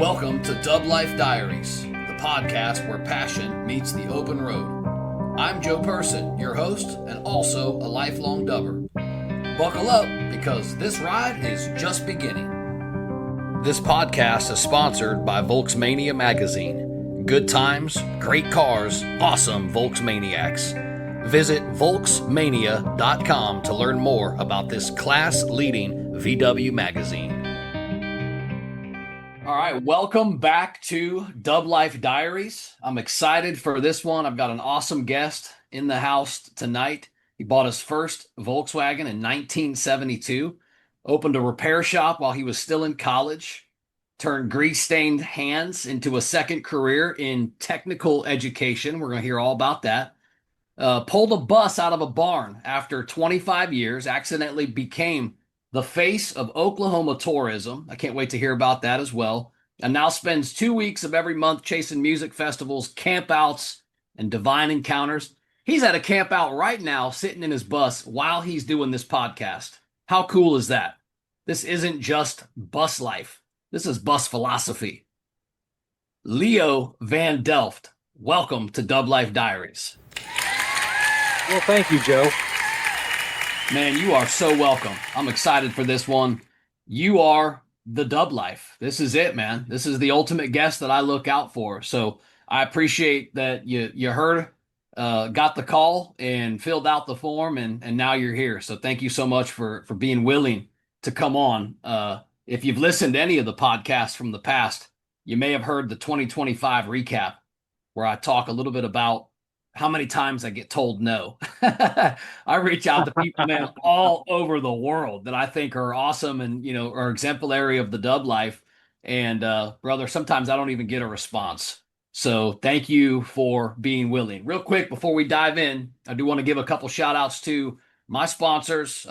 Welcome to DubLife Diaries, the podcast where passion meets the open road. I'm Joe Person, your host, and also a lifelong dubber. Buckle up, because this ride is just beginning. This podcast is sponsored by Volksmania magazine. Good times, great cars, awesome Volksmaniacs. Visit Volksmania.com to learn more about this class-leading VW magazine. All right, welcome back to DubLife Diaries. I'm excited for this one. I've got an awesome guest in the house tonight. He bought his first Volkswagen in 1972, opened a repair shop while he was still in college, turned grease-stained hands into a second career in technical education. We're going to hear all about that. Pulled a bus out of a barn after 25 years, accidentally became the face of Oklahoma tourism. I can't wait to hear about that as well. And now spends 2 weeks of every month chasing music festivals, campouts, and divine encounters. He's at a camp out right now, sitting in his bus while he's doing this podcast. How cool is that? This isn't just bus life. This is bus philosophy. Leo Van Delft, welcome to DubLife Diaries. Well, thank you, Joe. Man, you are so welcome. I'm excited for this one. You are the DubLife. This is it, man. This is the ultimate guest that I look out for. So I appreciate that you heard, got the call and filled out the form, and now you're here. So thank you so much for being willing to come on. If you've listened to any of the podcasts from the past, you may have heard the 2025 recap where I talk a little bit about how many times I get told no. I reach out to people, man, all over the world that I think are awesome and, are exemplary of the dub life. And brother, sometimes I don't even get a response. So thank you for being willing. Real quick, before we dive in, I do want to give a couple shout outs to my sponsors.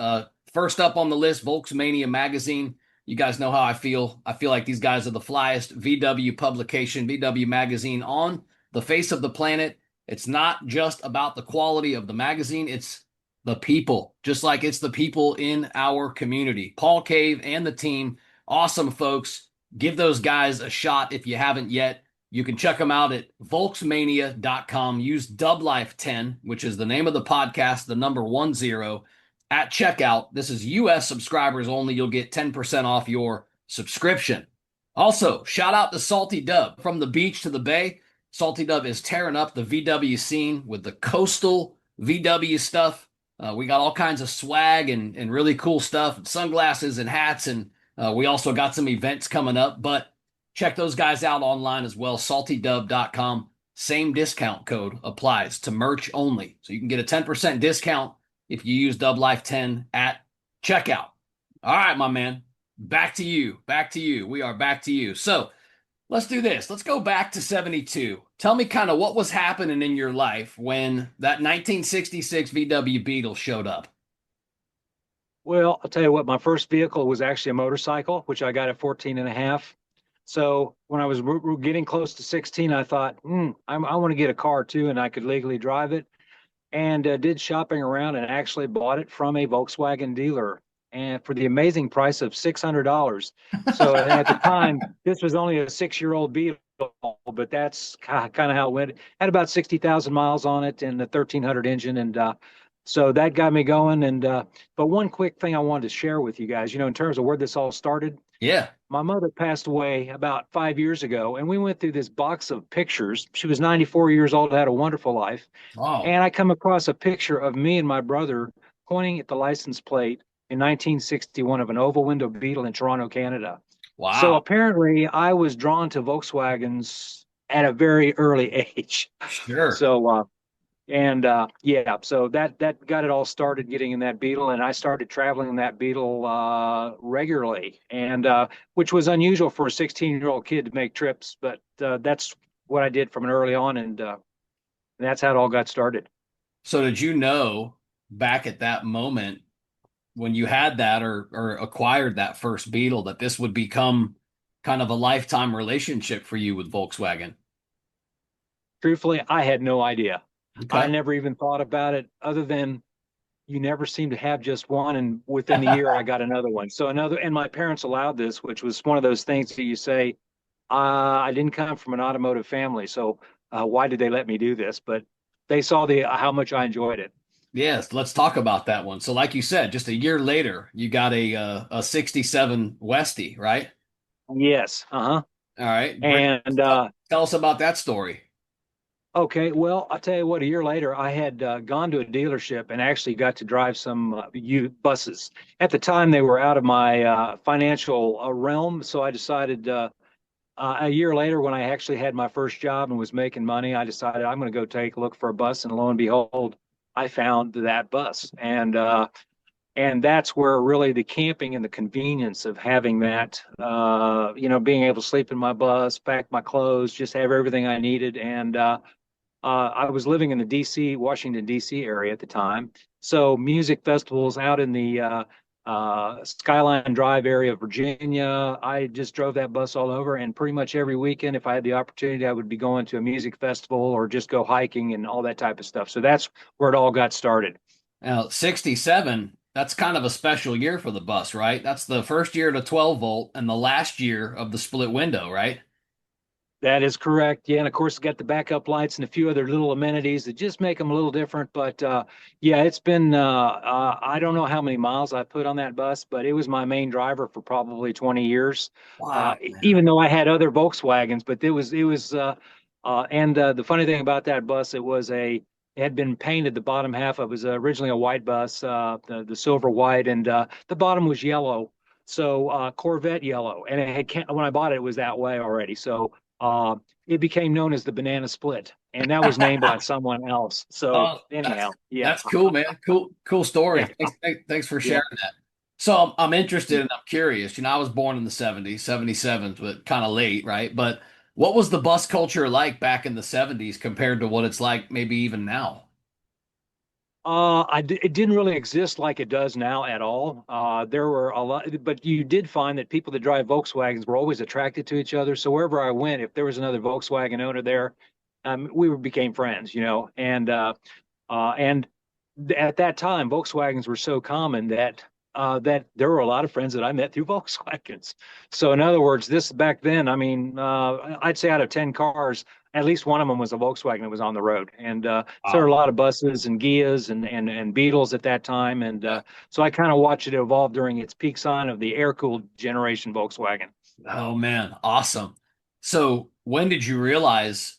First up on the list, Volksmania magazine. You guys know how I feel. I feel like these guys are the flyest VW publication, VW magazine on the face of the planet. It's not just about the quality of the magazine, it's the people, just like it's the people in our community. Paul Cave and the team, awesome folks. Give those guys a shot if you haven't yet. You can check them out at volksmania.com. Use DubLife10, which is the name of the podcast, the number 10, at checkout. This is US subscribers only. You'll get 10% off your subscription. Also, shout out to Salty Dub. From the beach to the bay, Salty Dub is tearing up the VW scene with the coastal VW stuff. We got all kinds of swag and really cool stuff, sunglasses and hats, and we also got some events coming up. But check those guys out online as well, saltydub.com. Same discount code applies to merch only. So you can get a 10% discount if you use DubLife10 at checkout. All right, my man, back to you. We are back to you. So let's do this. Let's go back to 72. Tell me kind of what was happening in your life when that 1966 VW Beetle showed up. Well, I'll tell you what, my first vehicle was actually a motorcycle, which I got at 14 and a half. So when I was getting close to 16, I thought, I want to get a car too, and I could legally drive it. And did shopping around and actually bought it from a Volkswagen dealer, and for the amazing price of $600. So at the time, this was only a 6-year-old Beetle, but that's kind of how it went. Had about 60,000 miles on it and the 1300 engine. And so that got me going. And but one quick thing I wanted to share with you guys, in terms of where this all started. Yeah. My mother passed away about 5 years ago, and we went through this box of pictures. She was 94 years old, had a wonderful life. Wow. And I come across a picture of me and my brother pointing at the license plate in 1961 of an oval window Beetle in Toronto, Canada. Wow. So apparently I was drawn to Volkswagens at a very early age. Sure. So, so that got it all started, getting in that Beetle, and I started traveling in that Beetle regularly, and which was unusual for a 16-year-old kid to make trips, but that's what I did from an early on, and that's how it all got started. So did you know back at that moment when you had that or acquired that first Beetle that this would become kind of a lifetime relationship for you with Volkswagen? Truthfully, I had no idea. Okay. I never even thought about it, other than you never seem to have just one, and within a year I got another one. So and my parents allowed this, which was one of those things that you say, I didn't come from an automotive family, so why did they let me do this? But they saw the how much I enjoyed it. Yes, let's talk about that one. So, like you said, just a year later, you got a 67 Westie, right? Yes. Uh-huh. All right. And Tell us about that story. okay, well, I'll tell you what, a year later, I had gone to a dealership and actually got to drive some buses. At the time, they were out of my financial realm, so I decided a year later, when I actually had my first job and was making money, I decided I'm going to go take a look for a bus, and lo and behold, I found that bus. And that's where really the camping and the convenience of having that, being able to sleep in my bus, pack my clothes, just have everything I needed. And I was living in the DC, Washington, DC area at the time. So music festivals out in the Skyline Drive area of Virginia, I just drove that bus all over. And pretty much every weekend, if I had the opportunity, I would be going to a music festival or just go hiking and all that type of stuff. So that's where it all got started. Now, 67, that's kind of a special year for the bus, right? That's the first year to 12 volt and the last year of the split window, right? That is correct. Yeah, and of course, it's got the backup lights and a few other little amenities that just make them a little different. But yeah, it's been I don't know how many miles I put on that bus, but it was my main driver for probably 20 years. Wow, man. Even though I had other Volkswagens, but the funny thing about that bus, it had been painted. The bottom half of it was originally a white bus, the silver white, and the bottom was yellow. So Corvette yellow, and when I bought it, it was that way already. So uh, it became known as the banana split, and that was named by someone else. So Oh, anyhow, yeah, that's cool, man. Cool yeah, story. Thanks for yeah. sharing that. So I'm interested and I'm curious. You know, I was born in the 70s, 77, but kind of late, right? But what was the bus culture like back in the 70s compared to what it's like maybe even now? It didn't really exist like it does now at all. There were a lot, but you did find that people that drive Volkswagens were always attracted to each other. So wherever I went, if there was another Volkswagen owner there, became friends, and at that time, Volkswagens were so common that there were a lot of friends that I met through Volkswagens. So in other words, this back then, I mean, I'd say out of 10 cars, at least one of them was a Volkswagen that was on the road. And so there were Wow. a lot of buses and Gias and Beetles at that time. And so I kind of watched it evolve during its peak sign of the air-cooled generation Volkswagen. Oh man, awesome. So when did you realize,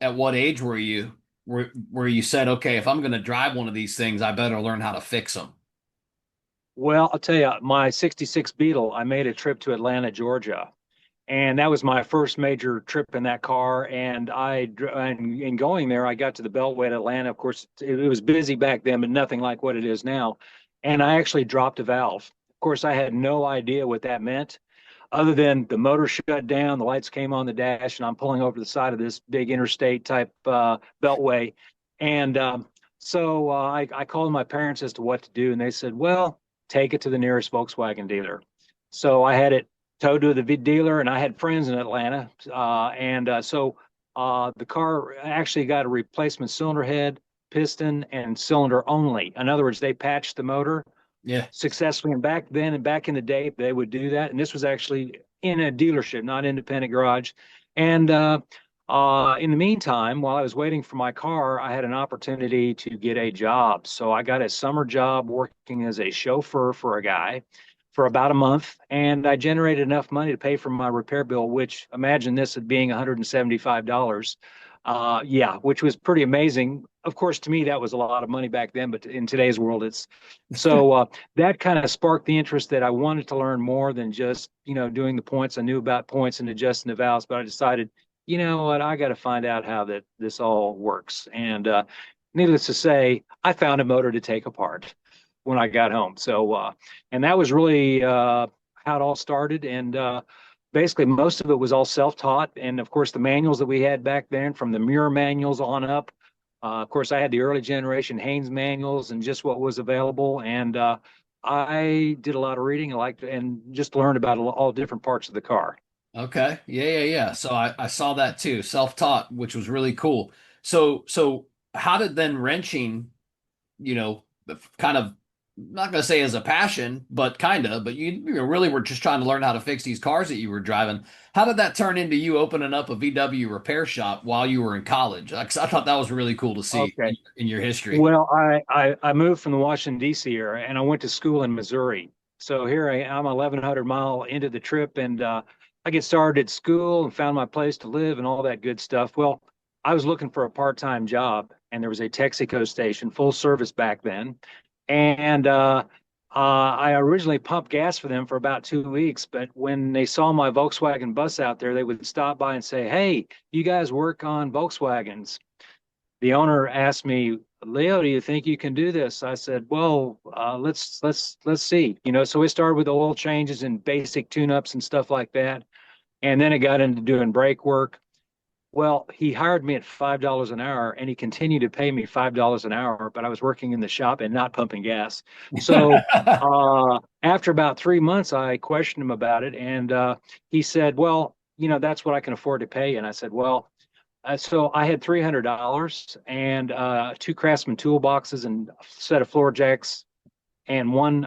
at what age were you where you said, okay, if I'm going to drive one of these things, I better learn how to fix them? Well, I'll tell you, my 66 Beetle, I made a trip to Atlanta, Georgia. And that was my first major trip in that car. And in going there, I got to the Beltway at Atlanta. Of course, it was busy back then, but nothing like what it is now. And I actually dropped a valve. Of course, I had no idea what that meant, other than the motor shut down, the lights came on the dash, and I'm pulling over the side of this big interstate type Beltway. And I called my parents as to what to do, and they said, well, take it to the nearest Volkswagen dealer. So I had it towed to the dealer, and I had friends in Atlanta. The car actually got a replacement cylinder head, piston, and cylinder only. In other words, they patched the motor Yeah. successfully. And back then, and back in the day, they would do that. And this was actually in a dealership, not independent garage. And in the meantime, while I was waiting for my car, I had an opportunity to get a job. So I got a summer job working as a chauffeur for a guy for about a month, and I generated enough money to pay for my repair bill, which imagine this at being $175. Yeah, which was pretty amazing. Of course, to me, that was a lot of money back then, but in today's world, it's that kind of sparked the interest that I wanted to learn more than just, doing the points. I knew about points and adjusting the valves, but I decided, you know what, I got to find out how this all works. And needless to say, I found a motor to take apart when I got home. And that was really how it all started. And basically, most of it was all self-taught. And of course, the manuals that we had back then, from the Muir manuals on up. Of course, I had the early generation Haynes manuals and just what was available. And I did a lot of reading and just learned about all different parts of the car. Okay. Yeah. So I saw that too, self-taught, which was really cool. So how did then wrenching, kind of not going to say as a passion, but kind of, but you really were just trying to learn how to fix these cars that you were driving. How did that turn into you opening up a VW repair shop while you were in college? 'Cause I thought that was really cool to see Okay. in your history. Well, I moved from the Washington, D.C. area and I went to school in Missouri. So here I'm 1,100 mile into the trip and I get started at school and found my place to live and all that good stuff. Well, I was looking for a part-time job and there was a Texaco station, full service back then. And I originally pumped gas for them for about 2 weeks, but when they saw my Volkswagen bus out there, they would stop by and say, "Hey, you guys work on Volkswagens?" The owner asked me, "Leo, do you think you can do this?" I said, "Well, let's see." So we started with oil changes and basic tune-ups and stuff like that, and then it got into doing brake work. Well, he hired me at $5 an hour, and he continued to pay me $5 an hour, but I was working in the shop and not pumping gas. So after about 3 months, I questioned him about it, and he said, "Well, that's what I can afford to pay." And I said, "Well." So I had $300 and two Craftsman toolboxes and a set of floor jacks and one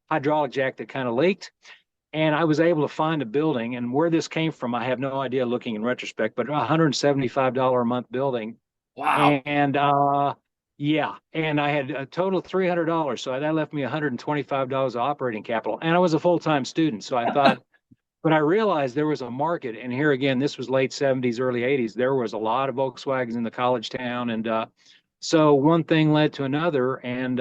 hydraulic jack that kind of leaked. And I was able to find a building. And where this came from, I have no idea looking in retrospect, but a $175 a month building. Wow. And yeah, and I had a total of $300. So that left me $125 of operating capital. And I was a full-time student. So I thought, but I realized there was a market, and here again, this was late 70s, early 80s. There was a lot of Volkswagens in the college town, and so one thing led to another, and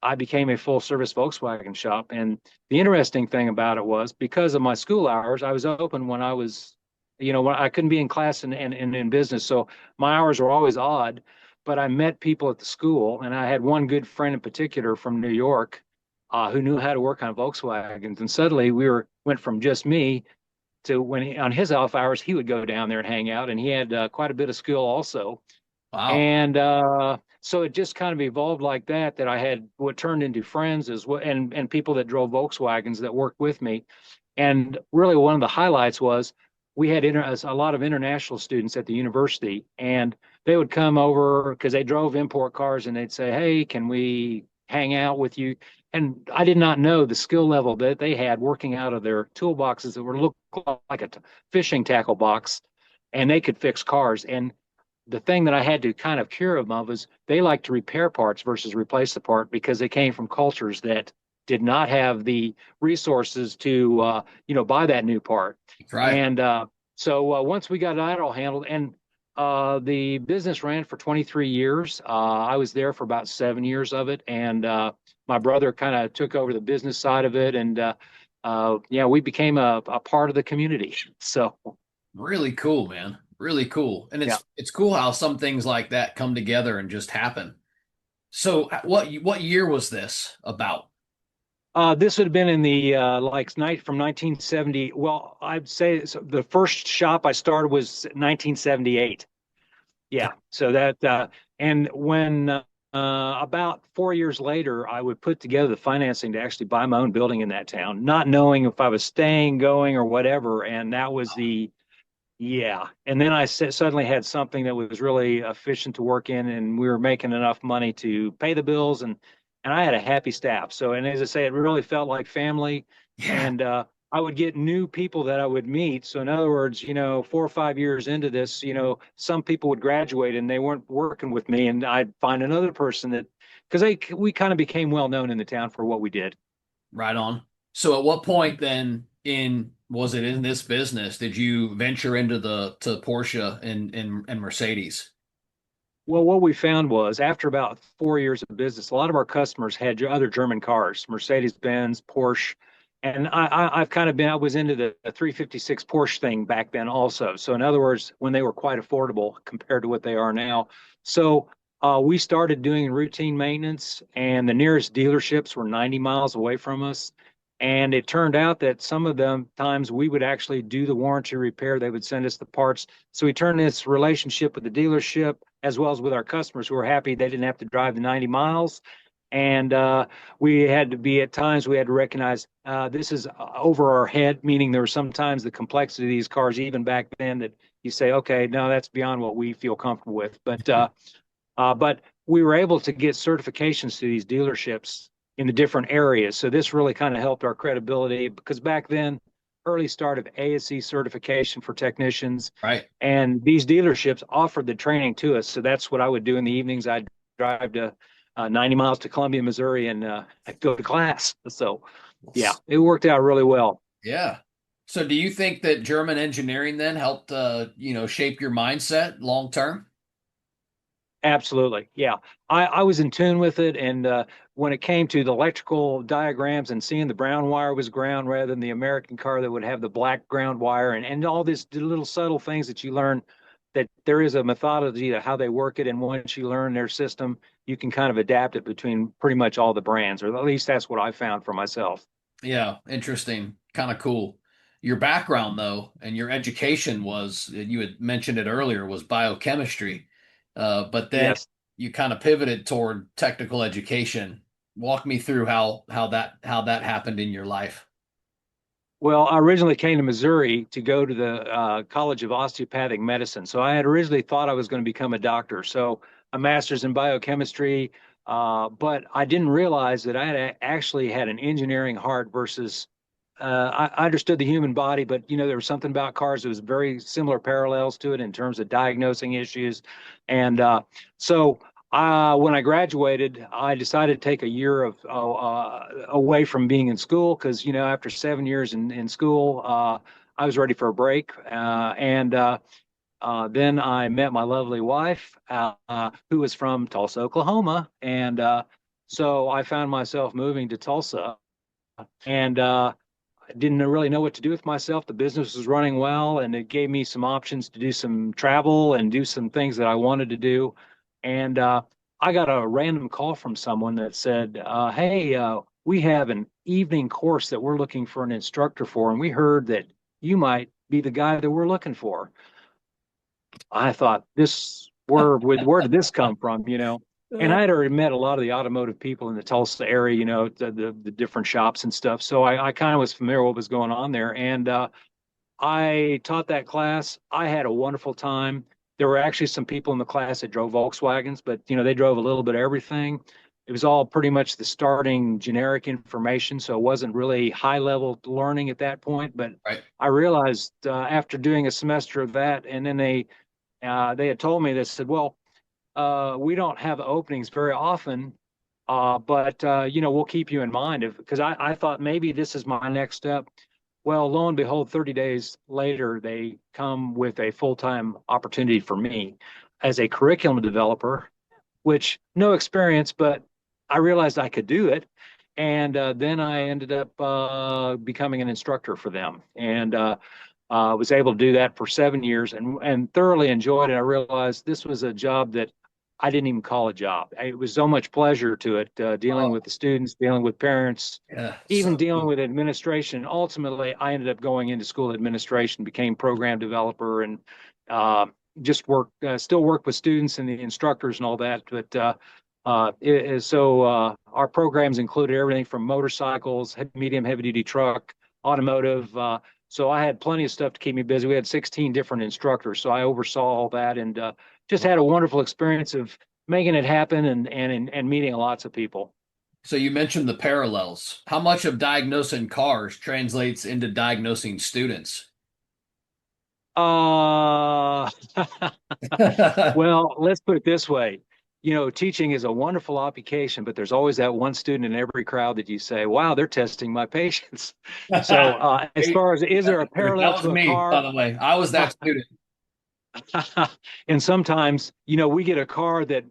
I became a full service Volkswagen shop. And the interesting thing about it was because of my school hours, I was open when I was, when I couldn't be in class and in business, so my hours were always odd. But I met people at the school, and I had one good friend in particular from New York who knew how to work on Volkswagens. And suddenly went from just me to on his off hours, he would go down there and hang out. And he had quite a bit of skill also. Wow. And so it just kind of evolved like that, that I had what turned into friends as well, and people that drove Volkswagens that worked with me. And really, one of the highlights was we had a lot of international students at the university, and they would come over because they drove import cars, and they'd say, "Hey, can we hang out with you?" And I did not know the skill level that they had working out of their toolboxes that were look like a fishing tackle box, and they could fix cars. And the thing that I had to kind of cure them of is they like to repair parts versus replace the part because they came from cultures that did not have the resources to buy that new part. That's right. And so once we got that all handled, and the business ran for 23 years. I was there for about 7 years of it, and my brother kind of took over the business side of it, and yeah, we became a part of the community. So Really cool, man. Really cool. And yeah. it's cool how some things like that come together and just happen. So what year was this about? This would have been in the like night from 1970. Well, I'd say so the first shop I started was 1978. Yeah. So that and when about 4 years later, I would put together the financing to actually buy my own building in that town, not knowing if I was staying, going, or whatever. And that was the yeah. And then suddenly had something that was really efficient to work in, and we were making enough money to pay the bills, and I had a happy staff. So, and as I say, it really felt like family, Yeah, and I would get new people that I would meet. So, in other words, 4 or 5 years into this, some people would graduate and they weren't working with me, and I'd find another person that because we kind of became well known in the town for what we did. right on. So at what point then in was it in this business did you venture into the to Porsche and Mercedes? Well, what we found was after about 4 years of business, a lot of our customers had other German cars, Mercedes-Benz, Porsche, and I've kind of been, I was into the 356 Porsche thing back then also. So in other words, when they were quite affordable compared to what they are now. So we started doing routine maintenance, and the nearest dealerships were 90 miles away from us. And it turned out that some of them times we would actually do the warranty repair. They would send us the parts. So we turned this relationship with the dealership as well as with our customers who were happy they didn't have to drive the 90 miles. And we had to be at times we had to recognize this is over our head, meaning there were sometimes the complexity of these cars, even back then, that you say, okay, no, that's beyond what we feel comfortable with. But we were able to get certifications to these dealerships in the different areas. So this really kind of helped our credibility because back then, early start of ASE certification for technicians, Right. and these dealerships offered the training to us. So that's what I would do in the evenings. I'd drive to 90 miles to Columbia, Missouri, and I'd go to class. So yeah, it worked out really well. Yeah. So do you think that German engineering then helped shape your mindset long term? Absolutely. Yeah. I was in tune with it. And when it came to the electrical diagrams and seeing the brown wire was ground rather than the American car that would have the black ground wire and all these little subtle things that you learn that there is a methodology to how they work it. And once you learn their system, you can kind of adapt it between pretty much all the brands, or at least that's what I found for myself. Yeah, interesting. Kind of cool. Your background though, and your education was, you had mentioned it earlier, was biochemistry. But then Yes. you kind of pivoted toward technical education. Walk me through how that happened in your life. Well, I originally came to Missouri to go to the College of Osteopathic Medicine. So I had originally thought I was going to become a doctor. So a master's in biochemistry, but I didn't realize that I had actually had an engineering heart versus I understood the human body, but there was something about cars that was very similar parallels to it in terms of diagnosing issues. And so when I graduated, I decided to take a year of away from being in school because, after 7 years in school, I was ready for a break. And then I met my lovely wife, who was from Tulsa, Oklahoma. And so I found myself moving to Tulsa. And I didn't really know what to do with myself. The business was running well, and it gave me some options to do some travel and do some things that I wanted to do. And I got a random call from someone that said, "Hey, we have an evening course that we're looking for an instructor for, and we heard that you might be the guy that we're looking for." I thought, where did this come from? And I had already met a lot of the automotive people in the Tulsa area, the different shops and stuff. So I kind of was familiar with what was going on there. And I taught that class. I had a wonderful time. There were actually some people in the class that drove Volkswagens, but they drove a little bit of everything. It was all pretty much the starting generic information, so it wasn't really high level learning at that point. But Right. I realized after doing a semester of that, and then they had told me, they said, well, we don't have openings very often, but we'll keep you in mind because I thought maybe this is my next step. Well, lo and behold, 30 days later, they come with a full-time opportunity for me as a curriculum developer, which no experience, but I realized I could do it. And then I ended up becoming an instructor for them. And was able to do that for 7 years and thoroughly enjoyed it. I realized this was a job that I didn't even call a job. It was so much pleasure to it, dealing Oh, with the students, dealing with parents, yeah. even So dealing cool. with administration. Ultimately, I ended up going into school administration, became program developer, and uh, still work with students and the instructors and all that. But our programs included everything from motorcycles, medium, heavy duty truck, automotive. So I had plenty of stuff to keep me busy. We had 16 different instructors, so I oversaw all that and just had a wonderful experience of making it happen and meeting lots of people. So you mentioned the parallels. How much of diagnosing cars translates into diagnosing students? Uh, well, let's put it this way. Teaching is a wonderful occupation, but there's always that one student in every crowd that you say, wow, they're testing my patience. So, as Hey, far as is there a that parallel was to a me, by car? the way. I was that student. And sometimes, we get a car that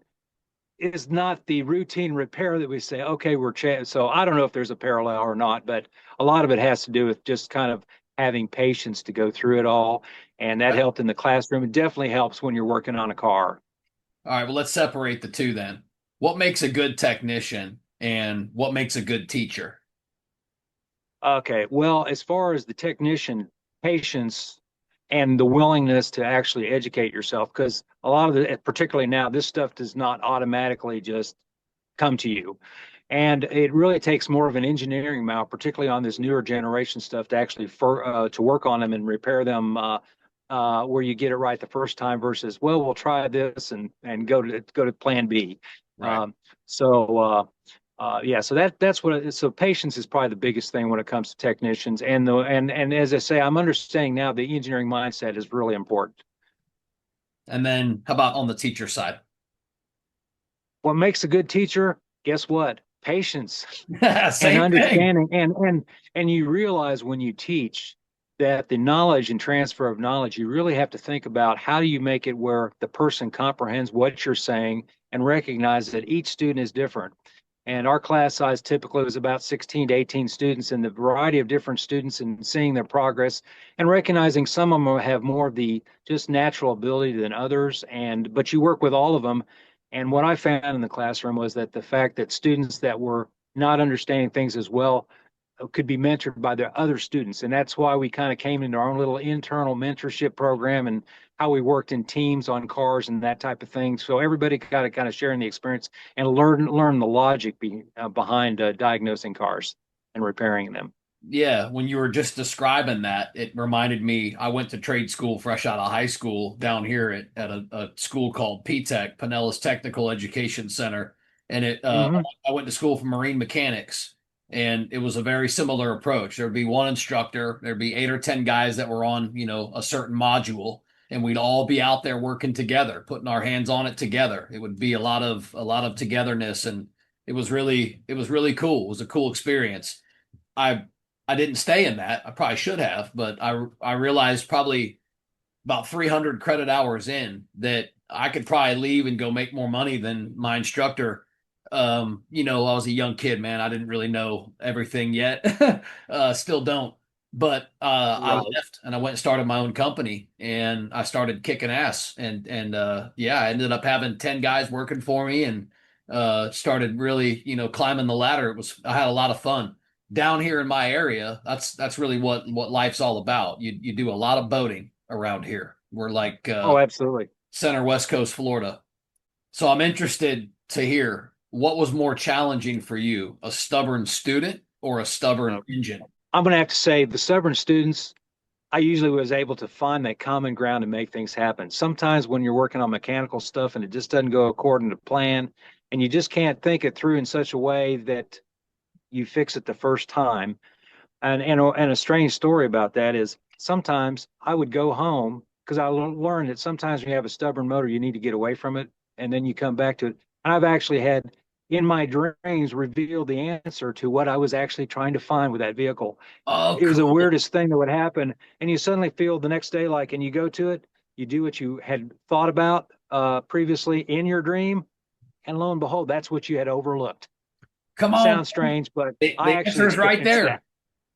is not the routine repair that we say, okay, so I don't know if there's a parallel or not, but a lot of it has to do with just kind of having patience to go through it all. And that helped in the classroom. It definitely helps when you're working on a car. All right, well, let's separate the two then. What makes a good technician and what makes a good teacher? Okay. Well, as far as the technician, patience and the willingness to actually educate yourself, because a lot of particularly now, this stuff does not automatically just come to you. And it really takes more of an engineering mouth, particularly on this newer generation stuff, to actually to work on them and repair them where you get it right the first time versus, we'll try this and go to plan B. Right. Um, so Yeah, so that's what so patience is probably the biggest thing when it comes to technicians. And as I say, I'm understanding now the engineering mindset is really important. And then how about on the teacher side? What makes a good teacher? Guess what? Patience and Same thing. understanding. And you realize when you teach that the knowledge and transfer of knowledge, you really have to think about how do you make it where the person comprehends what you're saying and recognize that each student is different. And our class size typically was about 16 to 18 students, and the variety of different students and seeing their progress and recognizing some of them have more of the just natural ability than others. And but you work with all of them. And what I found in the classroom was that the fact that students that were not understanding things as well could be mentored by their other students. And that's why we kind of came into our own little internal mentorship program and how we worked in teams on cars and that type of thing. So everybody got to kind of sharing the experience and learn the logic behind diagnosing cars and repairing them. Yeah, when you were just describing that, it reminded me. I went to trade school fresh out of high school down here at a school called PTech, Pinellas Technical Education Center, and Hmm. I went to school for marine mechanics, and it was a very similar approach. There'd be one instructor, there'd be 8 or 10 guys that were on, a certain module, and we'd all be out there working together, putting our hands on it together. It would be a lot of togetherness, and it was really cool. It was a cool experience. I I didn't stay in that. I probably should have, but I realized probably about 300 credit hours in that I could probably leave and go make more money than my instructor. I was a young kid, man. I didn't really know everything yet. Still don't. But I Right. left and I went and started my own company and I started kicking ass. And yeah, I ended up having 10 guys working for me and started really, climbing the ladder. I had a lot of fun down here in my area. That's really what life's all about. You do a lot of boating around here. We're like Oh, absolutely. center West Coast Florida. So I'm interested to hear what was more challenging for you, a stubborn student or a stubborn Uh, engine? I'm going to have to say the stubborn students I usually was able to find that common ground and make things happen. Sometimes when you're working on mechanical stuff and it just doesn't go according to plan, and you just can't think it through in such a way that you fix it the first time. And a strange story about that is sometimes I would go home because I learned that sometimes when you have a stubborn motor, you need to get away from it, and then you come back to it. And I've actually had in my dreams revealed the answer to what I was actually trying to find with that vehicle. Oh, It was the cool. weirdest thing that would happen. And you suddenly feel the next day like, and you go to it, you do what you had thought about previously in your dream, and lo and behold, that's what you had overlooked. Come on. Sounds strange, but I The actually answer's right experienced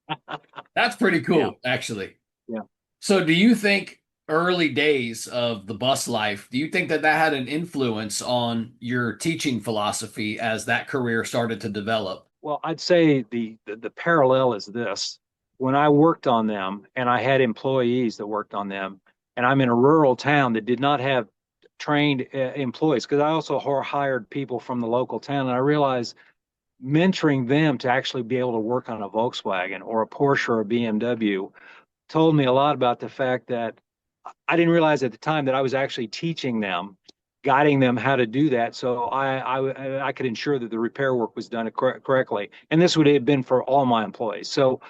that. there. That's pretty Yeah, cool, actually. yeah. So, do you think early days of the bus life, do you think that had an influence on your teaching philosophy as that career started to develop? Well, I'd say the parallel is this. When I worked on them, and I had employees that worked on them, and I'm in a rural town that did not have trained employees, because I also hired people from the local town, and I realized mentoring them to actually be able to work on a Volkswagen or a Porsche or a BMW told me a lot about the fact that I didn't realize at the time that I was actually teaching them, guiding them how to do that, so I could ensure that the repair work was done correctly. And this would have been for all my employees. So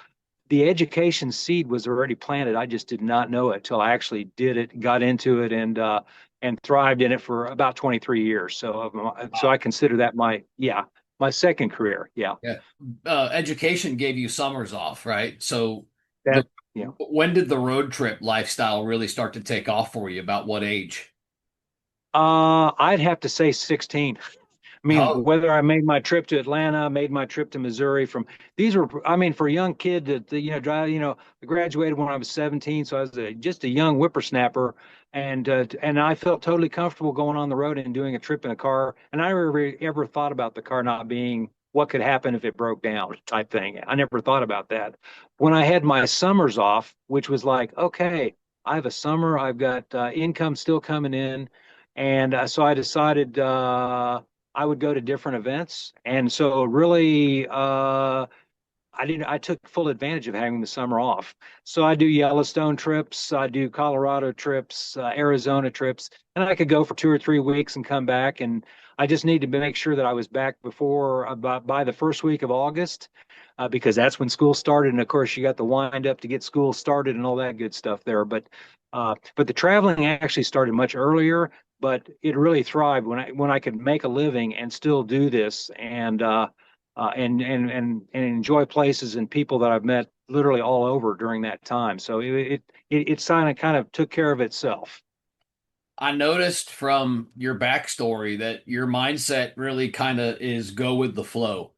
the education seed was already planted. I just did not know it till I actually did it, got into it, and thrived in it for about 23 years. So I Wow. consider that my second career. Yeah, Yeah. Education gave you summers off, right? So, the that yeah. when did the road trip lifestyle really start to take off for you? About what age? I'd have to say 16. I mean, Oh, whether I made my trip to Atlanta, made my trip to Missouri from these were, I mean, for a young kid to drive, I graduated when I was 17, so I was just a young whippersnapper, and I felt totally comfortable going on the road and doing a trip in a car, and I never ever thought about the car not being what could happen if it broke down type thing. I never thought about that. When I had my summers off, which was like, okay, I have a summer, I've got income still coming in, and so I decided. I would go to different events. And so really, I took full advantage of having the summer off. So I do Yellowstone trips, I do Colorado trips, Arizona trips, and I could go for 2 or 3 weeks and come back. And I just need to make sure that I was back before about by the first week of August, because that's when school started. And of course, you got the wind up to get school started and all that good stuff there. But the traveling actually started much earlier, but it really thrived when I could make a living and still do this and enjoy places and people that I've met literally all over during that time. So it kind of took care of itself. I noticed from your backstory that your mindset really kind of is go with the flow.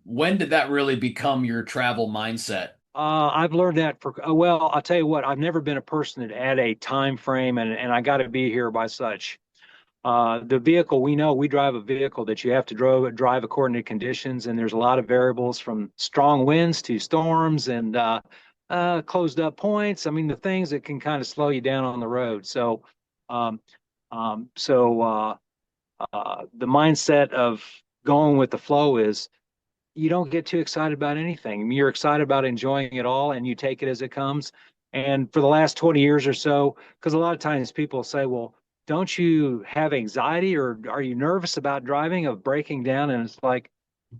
When did that really become your travel mindset? I've learned that well, I'll tell you what, I've never been a person that had a time frame and I got to be here by such. The vehicle, we know we drive a vehicle that you have to drive according to conditions, and there's a lot of variables from strong winds to storms and closed up points. I mean, the things that can kind of slow you down on the road. Um, the mindset of going with the flow is you don't get too excited about anything. You're excited about enjoying it all and you take it as it comes. And for the last 20 years or so, because a lot of times people say, well, don't you have anxiety or are you nervous about driving, of breaking down? And it's like,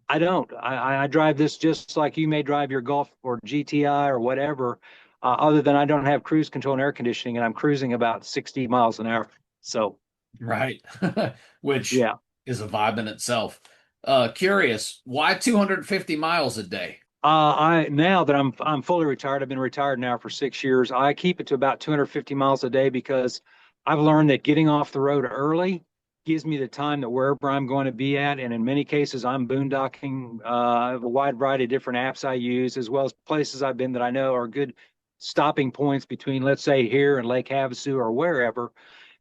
I don't. I drive this just like you may drive your Golf or GTI or whatever, other than I don't have cruise control and air conditioning and I'm cruising about 60 miles an hour. So, Right. Which yeah. is a vibe in itself. Curious, why 250 miles a day? I now that I'm fully retired, I've been retired now for 6 years. I keep it to about 250 miles a day because I've learned that getting off the road early gives me the time that wherever I'm going to be at, and in many cases I'm boondocking. I have a wide variety of different apps I use, as well as places I've been that I know are good stopping points between, let's say, here and Lake Havasu or wherever.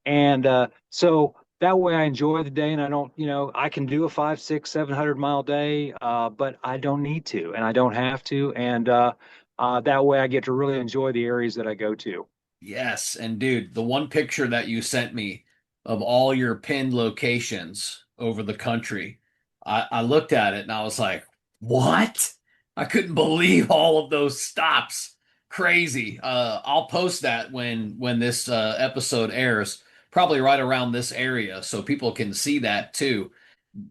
And so that way I enjoy the day and I don't, I can do a 5, 6, 700 mile day, but I don't need to and I don't have to. And that way I get to really enjoy the areas that I go to. Yes, and dude, the one picture that you sent me of all your pinned locations over the country, I looked at it and I was like, what? I couldn't believe all of those stops. Crazy. I'll post that when this episode airs, probably right around this area, so people can see that too.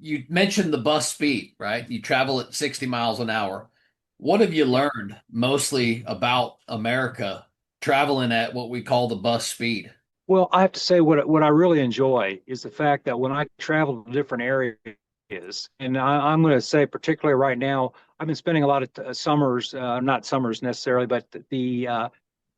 You mentioned the bus speed, right? You travel at 60 miles an hour. What have you Yeah. learned mostly about America traveling at what we call the bus speed? Well, I have to say what I really enjoy is the fact that when I travel to different areas, and I'm going to say particularly right now, I've been spending a lot of summers, not summers necessarily, but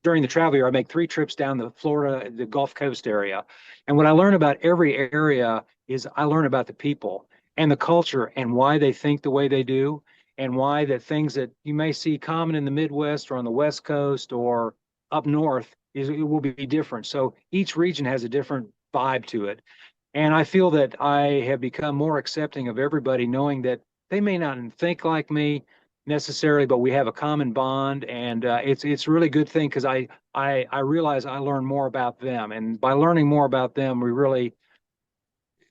during the travel year, I make 3 trips down the Florida, the Gulf Coast area. And what I learn about every area is I learn about the people and the culture and why they think the way they do, and why the things that you may see common in the Midwest or on the West Coast or up north is it will be different. So each region has a different vibe to it. And I feel that I have become more accepting of everybody, knowing that they may not think like me necessarily, but we have a common bond, and it's a really good thing because I realize I learn more about them, and by learning more about them, we really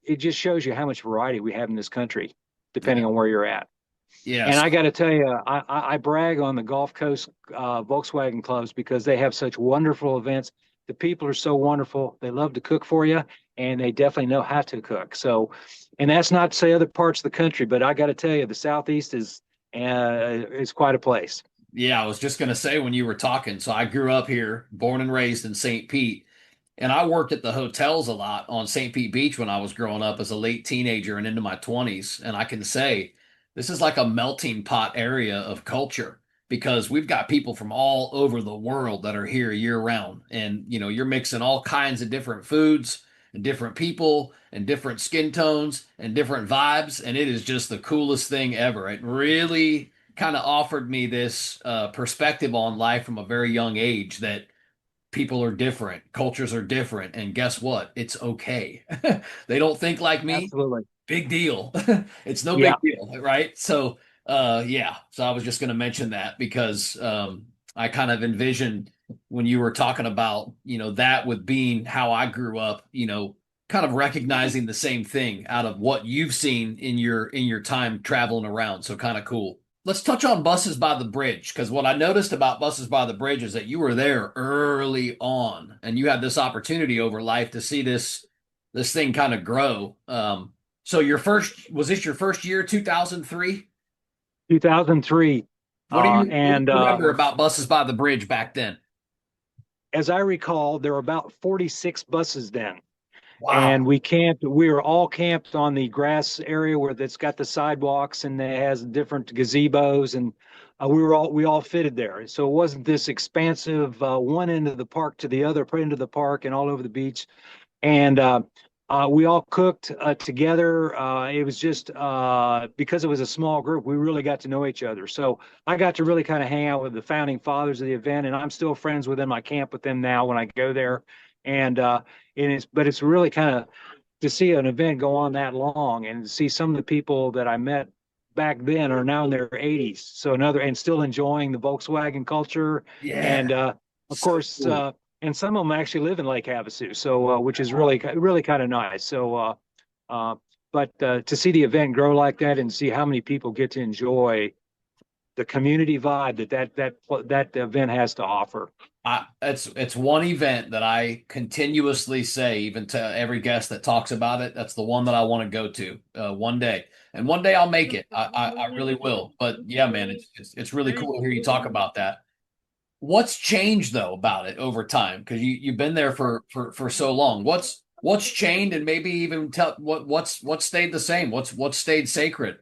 it just shows you how much variety we have in this country, Yeah. depending on where you're at. And Yes. I got to tell you, I brag on the Gulf Coast Volkswagen clubs because they have such wonderful events. The people are so wonderful. They love to cook for you, and they definitely know how to cook. So, and that's not to say other parts of the country, but I got to tell you, the Southeast is quite a place. Yeah, I was just going to say when you were talking. So I grew up here, born and raised in St. Pete, and I worked at the hotels a lot on St. Pete Beach when I was growing up as a late teenager and into my 20s. And I can say this is like a melting pot area of culture because we've got people from all over the world that are here year round. And, you're mixing all kinds of different foods and different people and different skin tones and different vibes. And it is just the coolest thing ever. It really kind of offered me this perspective on life from a very young age that people are different, cultures are different, and guess what? It's okay. They don't think like me. Absolutely. Big deal. It's no Yeah. big deal, right? So, yeah. So I was just going to mention that because I kind of envisioned when you were talking about, that with being how I grew up, kind of recognizing the same thing out of what you've seen in your time traveling around. So kind of cool. Let's touch on buses by the bridge because what I noticed about buses by the bridge is that you were there early on and you had this opportunity over life to see this thing kind of grow. So your first was this your first year, 2003? 2003. What do And you remember about buses by the bridge back then? As I recall, there were about 46 buses then. And Wow. we were all camped on the grass area where it's got the sidewalks and it has different gazebos. And we all fitted there. So it wasn't this expansive one end of the park to the other end of the park and all over the beach. And we all cooked together. It was just because it was a small group, we really got to know each other. So I got to really kind of hang out with the founding fathers of the event, and I'm still friends with them. I camp with them now when I go there, and it's really kind of to see an event go on that long and see some of the people that I met back then are now in their 80s. So and still enjoying the Volkswagen culture, Yeah. and of So course. cool. And some of them actually live in Lake Havasu, so which is really kind of nice. So, but to see the event grow like that and see how many people get to enjoy the community vibe that event has to offer. It's one event that I continuously say, even to every guest that talks about it. That's the one that I want to go to one day, and one day I'll make it. I really will. But yeah, man, it's really cool to hear you talk about that. What's changed though about it over time? Because you've been there for so long. What's changed, and maybe even tell what's stayed the same. What's stayed sacred?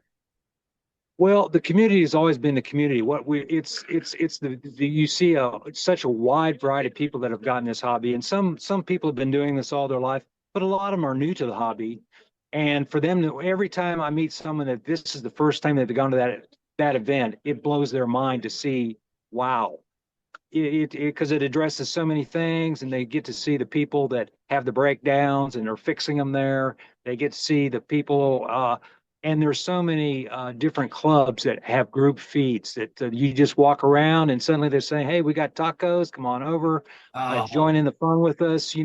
Well, the community has always been the community. What we it's the you see such a wide variety of people that have gotten this hobby, and some people have been doing this all their life, but a lot of them are new to the hobby. And for them to every time I meet someone that this is the first time they've gone to that event, it blows their mind to see, wow, because it addresses so many things, and they get to see the people that have the breakdowns and are fixing them there. They get to see the people, and there's so many different clubs that have group feeds that you just walk around and suddenly they're saying, "Hey, we got tacos. Come on over, Oh, join in the fun with us."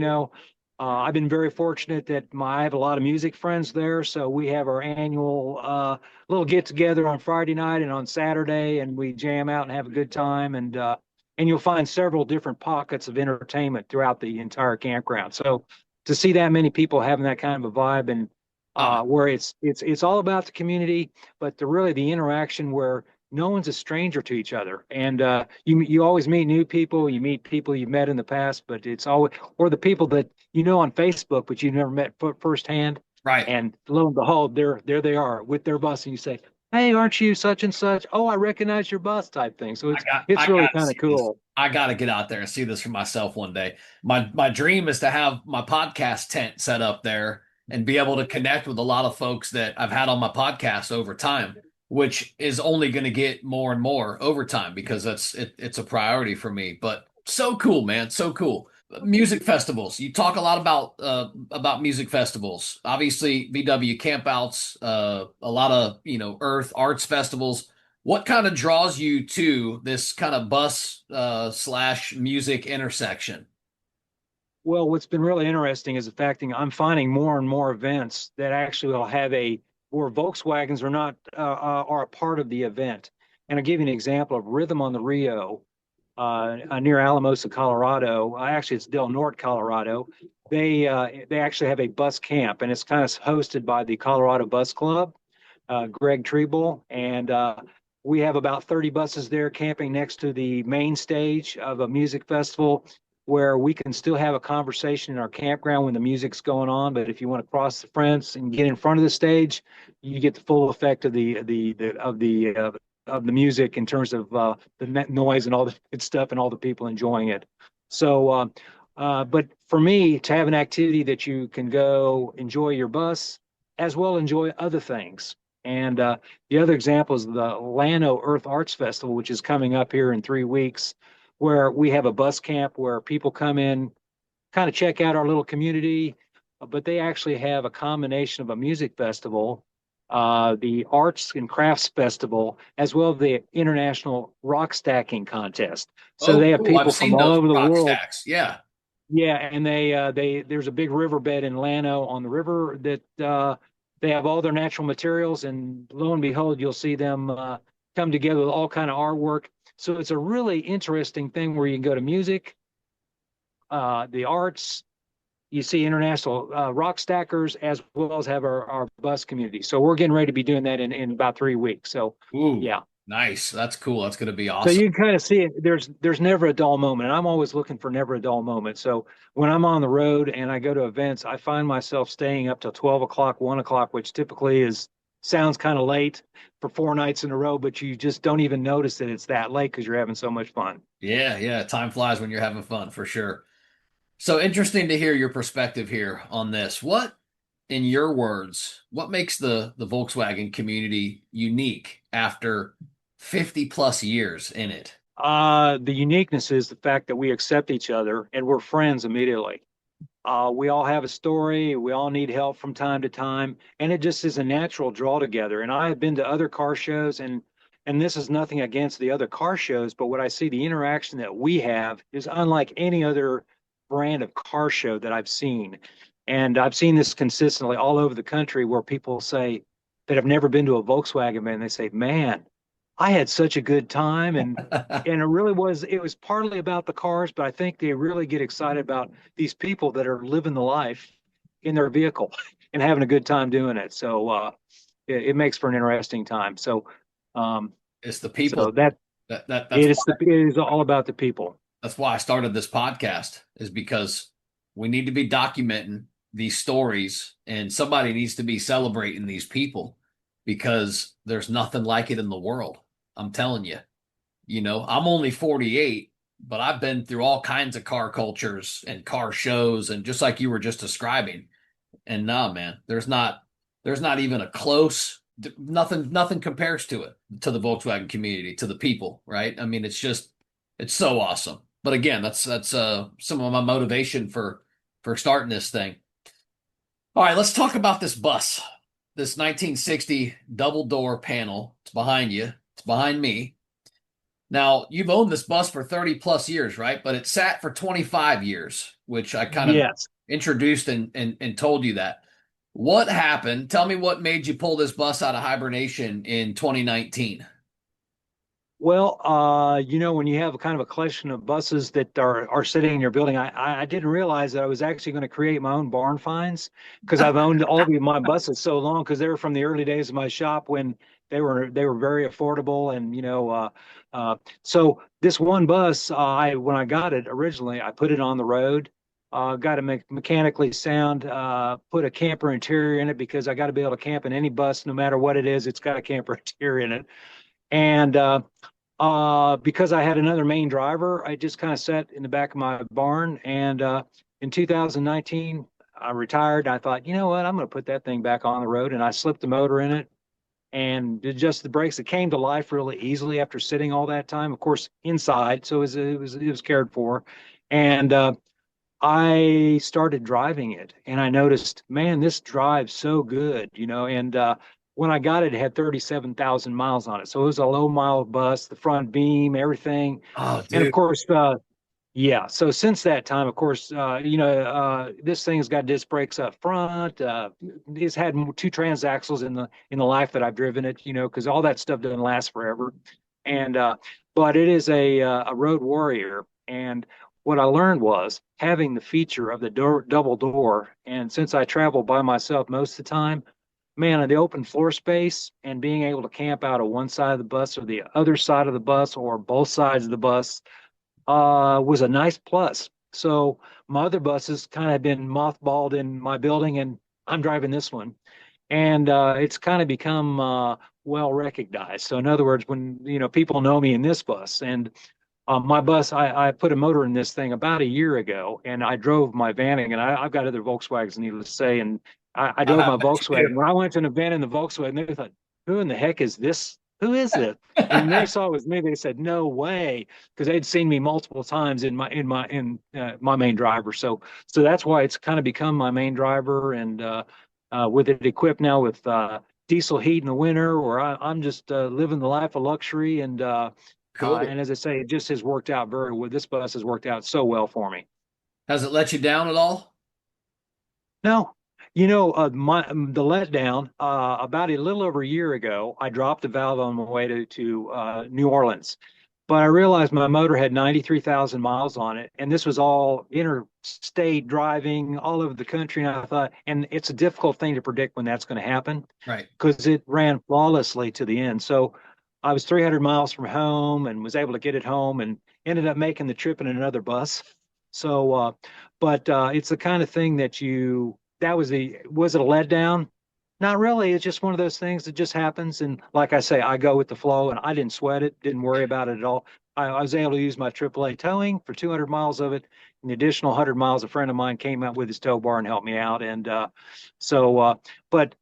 I've been very fortunate that I have a lot of music friends there, so we have our annual little get together on Friday night and on Saturday, and we jam out and have a good time. And you'll find several different pockets of entertainment throughout the entire campground. So to see that many people having that kind of a vibe and ah, where it's all about the community, but really the interaction where no one's a stranger to each other, and you always meet new people. You meet people you've met in the past, but it's always or the people that you know on Facebook, but you've never met firsthand. right. And lo and behold, there they are with their bus, and you say, "Hey, aren't you such and such? Oh, I recognize your bus," type thing. So I it's really got to kind of see this. cool. I got to get out there and see this for myself one day. My dream is to have my podcast tent set up there and be able to connect with a lot of folks that I've had on my podcast over time, which is only going to get more and more over time because it's a priority for me. But so cool, man, so cool. Music festivals. You talk a lot about music festivals. Obviously, VW campouts, a lot of Earth arts festivals. What kind of draws you to this kind of bus slash music intersection? Well, what's been really interesting is the fact that I'm finding more and more events that actually will have where Volkswagens are not are a part of the event. And I'll give you an example of Rhythm on the Rio near Alamosa, Colorado. Actually, it's Del Norte, Colorado. They actually have a bus camp, and it's kind of hosted by the Colorado Bus Club, Greg Treble, and we have about 30 buses there camping next to the main stage of a music festival where we can still have a conversation in our campground when the music's going on. But if you want to cross the fence and get in front of the stage, you get the full effect of the music in terms of the noise and all the good stuff and all the people enjoying it. So, but for me, to have an activity that you can go enjoy your bus as well enjoy other things. And the other example is the Llano Earth Arts Festival, which is coming up here in 3 weeks, where we have a bus camp where people come in, kind of check out our little community, but they actually have a combination of a music festival, the arts and crafts festival, as well as the international rock stacking contest. So Oh, they have cool. I've people from seen all those over the rock world. stacks. Yeah. Yeah, and they there's a big riverbed in Llano on the river that they have all their natural materials, and lo and behold, you'll see them come together with all kind of artwork. So it's a really interesting thing where you can go to music, the arts, you see international rock stackers as well as have our bus community. So we're getting ready to be doing that in about 3 weeks. So Ooh, yeah. nice. That's cool. That's going to be So awesome. you can kind of see it. There's never a dull moment. I'm always looking for never a dull moment. So when I'm on the road and I go to events, I find myself staying up till 12 o'clock, 1 o'clock, which typically is sounds kind of late for 4 nights in a row, but you just don't even notice that it's that late because you're having so much fun. Yeah, yeah. Time flies when you're having fun for sure. So interesting to hear your perspective here on this. What, in your words, what makes the Volkswagen community unique after 50 plus years in it? The uniqueness is the fact that we accept each other and we're friends immediately. We all have a story. We all need help from time to time, and it just is a natural draw together. And I have been to other car shows, and this is nothing against the other car shows, but what I see the interaction that we have is unlike any other brand of car show that I've seen. And I've seen this consistently all over the country where people say that have never been to a Volkswagen man, they say, "Man, I had such a good time," and it was partly about the cars, but I think they really get excited about these people that are living the life in their vehicle and having a good time doing it. So it makes for an interesting time. Um, It's the people. so that That's it is all about the people. that's why I started this podcast, is because we need to be documenting these stories and somebody needs to be celebrating these people because there's nothing like it in the world. I'm telling you. I'm only 48, but I've been through all kinds of car cultures and car shows and just like you were just describing. And nah, man, there's not even a close nothing compares to it, to the Volkswagen community, to the people, right? I mean, it's so awesome. But again, that's some of my motivation for starting this thing. All right, let's talk about this bus. This 1960 double door panel. It's behind you. It's behind me. Now, you've owned this bus for 30 plus years, right? But it sat for 25 years, which I kind of Yes. introduced and told you that. What happened? Tell me what made you pull this bus out of hibernation in 2019. Well, when you have a kind of a collection of buses that are sitting in your building, I didn't realize that I was actually going to create my own barn finds because I've owned all of my buses so long because they were from the early days of my shop when they were very affordable and so this one bus I when I got it originally I put it on the road, got it mechanically sound, put a camper interior in it because I got to be able to camp in any bus no matter what it is. It's got a camper interior in it. And because I had another main driver, I just kind of sat in the back of my barn. And in 2019, I retired. I thought, you know what, I'm going to put that thing back on the road. And I slipped the motor in it and did just the brakes. It came to life really easily after sitting all that time, of course, inside. So it was cared for. And I started driving it and I noticed, man, this drives so good, and when I got it, it had 37,000 miles on it. So it was a low mile bus, the front beam, everything. Oh, And of dude. course, yeah. So since that time, of course, this thing's got disc brakes up front. It's had two transaxles in the life that I've driven it, because all that stuff doesn't last forever. And but it is a road warrior. And what I learned was having the feature of the double door. And since I travel by myself most of the time, man, the open floor space and being able to camp out of one side of the bus or the other side of the bus or both sides of the bus was a nice plus. So my other buses kind of been mothballed in my building, and I'm driving this one, and it's kind of become well recognized. So in other words, when people know me in this bus, and my bus, I put a motor in this thing about a year ago, and I drove my Vanning, and I've got other Volkswagens, needless to say, and I drove I my bet you Volkswagen. When I went to an event in the Volkswagen, they thought, "Who in the heck is this? Who is this?" And when they do. saw it was me, they said, "No way," because they'd seen me multiple times in my main driver. So that's why it's kind of become my main driver, and with it equipped now with diesel heat in the winter, where I'm just living the life of luxury and. Cool. And as I say, it just has worked out very well. This bus has worked out so well for me. Has it let you down at all? No, the letdown about a little over a year ago, I dropped the valve on my way to New Orleans. But I realized my motor had 93,000 miles on it, and this was all interstate driving all over the country. And I thought, and it's a difficult thing to predict when that's going to happen Right. because it ran flawlessly to the end. So I was 300 miles from home and was able to get it home and ended up making the trip in another bus. So, but it's the kind of thing that was it a letdown? Not really. It's just one of those things that just happens. And like I say, I go with the flow and I didn't sweat it, didn't worry about it at all. I was able to use my AAA towing for 200 miles of it. And the additional 100 miles, a friend of mine came out with his tow bar and helped me out. And so, but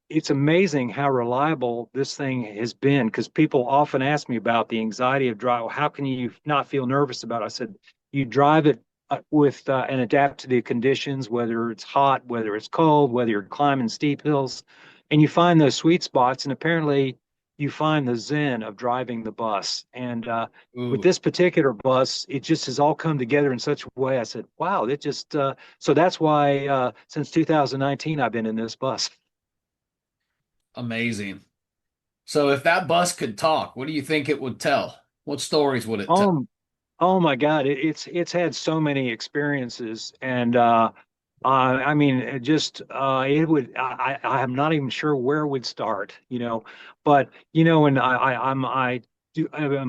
it's amazing how reliable this thing has been because people often ask me about the anxiety of drive. How can you not feel nervous about it? I said, you drive it with and adapt to the conditions, whether it's hot, whether it's cold, whether you're climbing steep hills, and you find those sweet spots. And apparently, you find the zen of driving the bus. And with Ooh, this particular bus, it just has all come together in such a way. I said, "Wow, it just." So that's why since 2019, I've been in this bus. amazing. So if that bus could talk, what do you think it would tell? What stories would it tell? Oh, oh my God, it's had so many experiences, and I mean, it would. I'm not even sure where it would start, but and I'm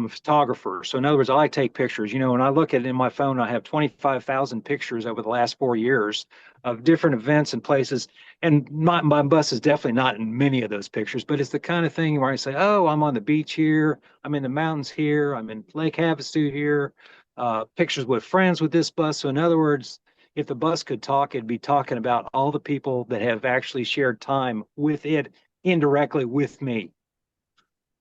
a photographer, so in other words, I like to take pictures. When I look at it in my phone, I have 25,000 pictures over the last 4 years of different events and places. And my bus is definitely not in many of those pictures, but it's the kind of thing where I say, oh, I'm on the beach here, I'm in the mountains here, I'm in Lake Havasu here, pictures with friends with this bus. So in other words, if the bus could talk, it'd be talking about all the people that have actually shared time with it indirectly with me.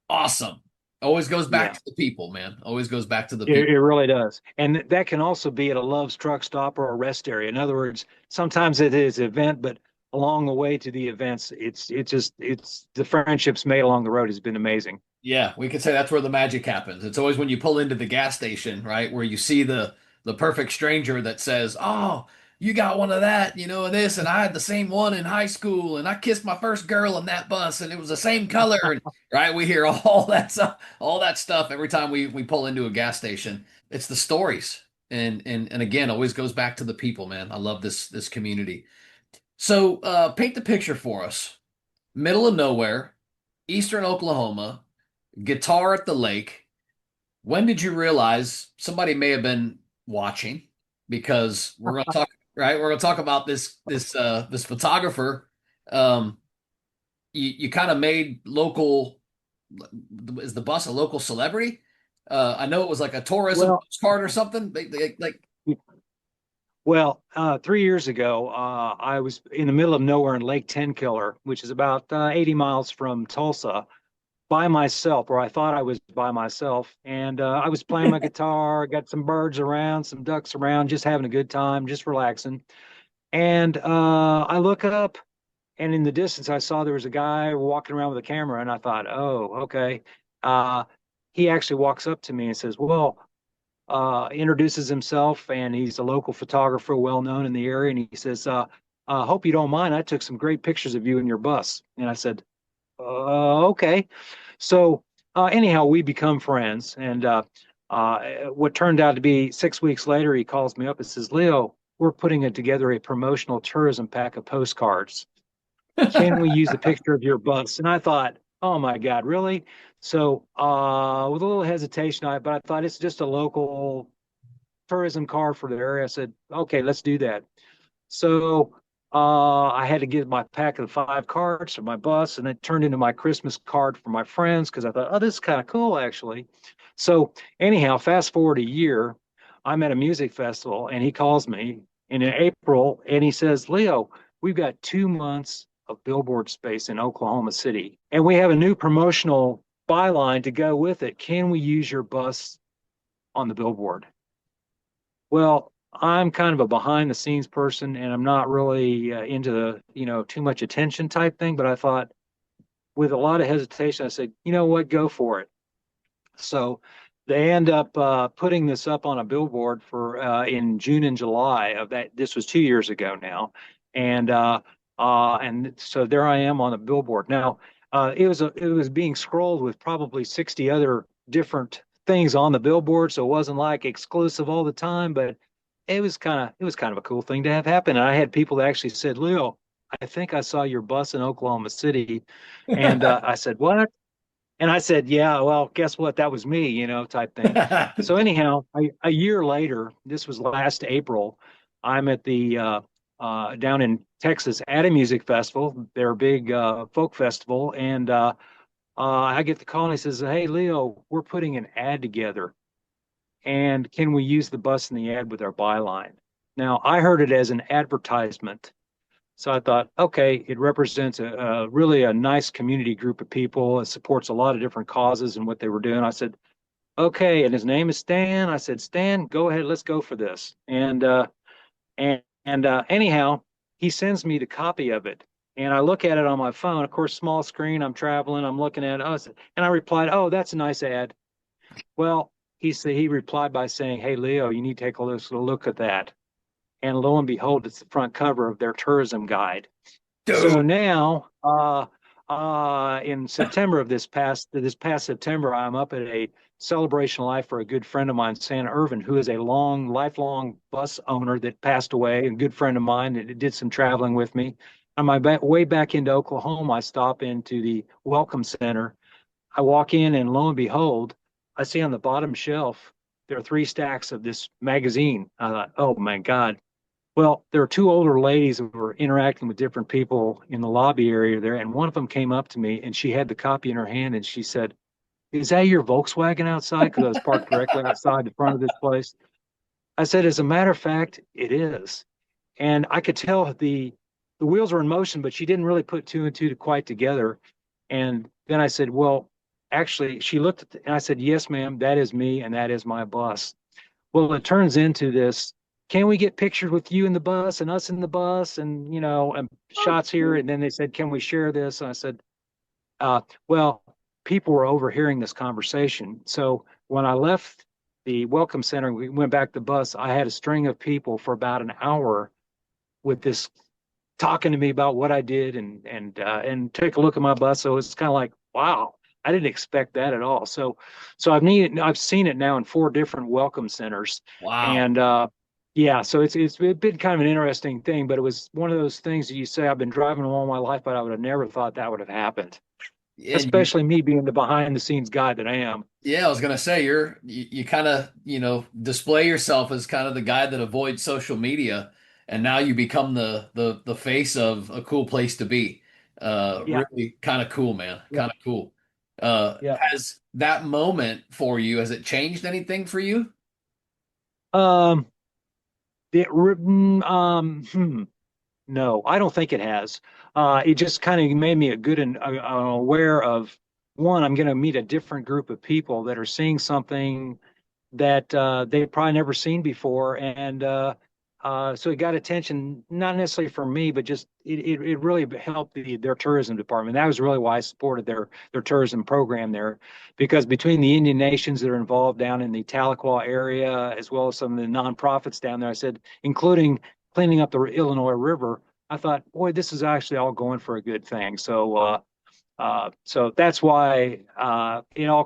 Awesome. Always goes back Yeah, to the people, man. Always goes back to the it, people. it really does. And that can also be at a Love's truck stop or a rest area. In other words, sometimes it is an event, but along the way to the events, it's the friendships made along the road has been amazing. Yeah, we could say that's where the magic happens. It's always when you pull into the gas station, right, where you see the perfect stranger that says, "Oh, you got one of that, this, and I had the same one in high school, and I kissed my first girl in that bus, and it was the same color." And right, we hear all that stuff every time we pull into a gas station. It's the stories, and again, always goes back to the people, man. I love this community. So, paint the picture for us. Middle of nowhere, Eastern Oklahoma, guitar at the lake. When did you realize somebody may have been watching? Because we're going to talk, right? We're going to talk about this photographer. Um, you kind of made local. Is the bus a local celebrity? I know it was like a tourism Well, postcard or something. Like, well, 3 years ago, I was in the middle of nowhere in Lake Tenkiller, which is about 80 miles from Tulsa, by myself, or I thought I was by myself. And I was playing my guitar, got some birds around, some ducks around, just having a good time, just relaxing. And I look up, and in the distance, I saw there was a guy walking around with a camera, and I thought, oh, okay. Uh, he actually walks up to me and says, well, introduces himself, and he's a local photographer, well known in the area. And he says, hope you don't mind. I took some great pictures of you in your bus. And I said, okay. So anyhow, we become friends, and what turned out to be 6 weeks later, he calls me up and says, "Leo, we're putting it together a promotional tourism pack of postcards. Can we use a picture of your bus?" And I thought, "Oh my God, really?" So with a little hesitation, but I thought it's just a local tourism card for the area. I said, "Okay, let's do that." So I had to get my pack of 5 cards for my bus, and it turned into my Christmas card for my friends because I thought, oh, this is kind of cool, actually. So anyhow, fast forward a year, I'm at a music festival, and he calls me in April, and he says, Leo, we've got 2 months of billboard space in Oklahoma City, and we have a new promotional byline to go with it. Can we use your bus on the billboard? Well, I'm kind of a behind the scenes person and I'm not really into the, too much attention type thing. But I thought with a lot of hesitation, I said, you know what, go for it. So they end up putting this up on a billboard for in June and July of that. This was 2 years ago now. And so there I am on a billboard. Now, it was being scrolled with probably 60 other different things on the billboard, so it wasn't like exclusive all the time, but it was kind of a cool thing to have happen. And I had people that actually said, Leo, I think I saw your bus in Oklahoma City. And I said, what? And I said, yeah, well, guess what? That was me, type thing. So anyhow, a year later, this was last April, I'm at the down in Texas at a music festival, their big folk festival, and I get the call and he says, "Hey, Leo, we're putting an ad together, and can we use the bus in the ad with our byline?" Now, I heard it as an advertisement. So I thought, okay, it represents a really a nice community group of people. It supports a lot of different causes and what they were doing. I said, okay, and his name is Stan. I said, Stan, go ahead, let's go for this. And anyhow, he sends me the copy of it, and I look at it on my phone. Of course, small screen. I'm traveling. I'm looking at it. And I replied, oh, that's a nice ad. Well, he replied by saying, hey, Leo, you need to take a look at that. And lo and behold, it's the front cover of their tourism guide. So Dude. now, in September of this past September, I'm up at a celebration of life for a good friend of mine, Santa Irvin, who is a lifelong bus owner that passed away, a good friend of mine that did some traveling with me. On my way back into Oklahoma, I stop into the Welcome Center. I walk in, and lo and behold, I see on the bottom shelf there are three stacks of this magazine. I thought, oh my God, well, there were two older ladies who were interacting with different people in the lobby area there, and one of them came up to me and she had the copy in her hand and she said, "Is that your Volkswagen outside?" Because I was parked directly outside the front of this place. I said, "As a matter of fact, it is." And I could tell the wheels were in motion, but she didn't really put two and two quite together. And then I said, "Well, actually," she looked and I said, "Yes, ma'am, that is me and that is my bus." Well, it turns into this. Can we get pictures with you in the bus and us in the bus and and shots here? And then they said, can we share this? And I said, well, people were overhearing this conversation. So when I left the welcome center, we went back to the bus. I had a string of people for about an hour with this talking to me about what I did and take a look at my bus. So it's kind of like, wow, I didn't expect that at all. So I've seen it now in four different welcome centers, Wow. and yeah, so it's been kind of an interesting thing. But it was one of those things that you say I've been driving all my life, but I would have never thought that would have happened, And you, especially me being the behind the scenes guy that I am. yeah, I was gonna say you kind of, display yourself as kind of the guy that avoids social media, and now you become the face of a cool place to be. Yeah, Really kind of cool, man. yeah, Kind of cool. yeah. Has that moment for you, has it changed anything for you? Um, hmm. No, I don't think it has. It just kind of made me a good and aware of one, I'm going to meet a different group of people that are seeing something that they've probably never seen before. And so it got attention, not necessarily from me, but just it really helped their tourism department. That was really why I supported their tourism program there, because between the Indian nations that are involved down in the Tahlequah area, as well as some of the nonprofits down there, I said, including cleaning up the Illinois River, I thought, boy, this is actually all going for a good thing. So that's why it all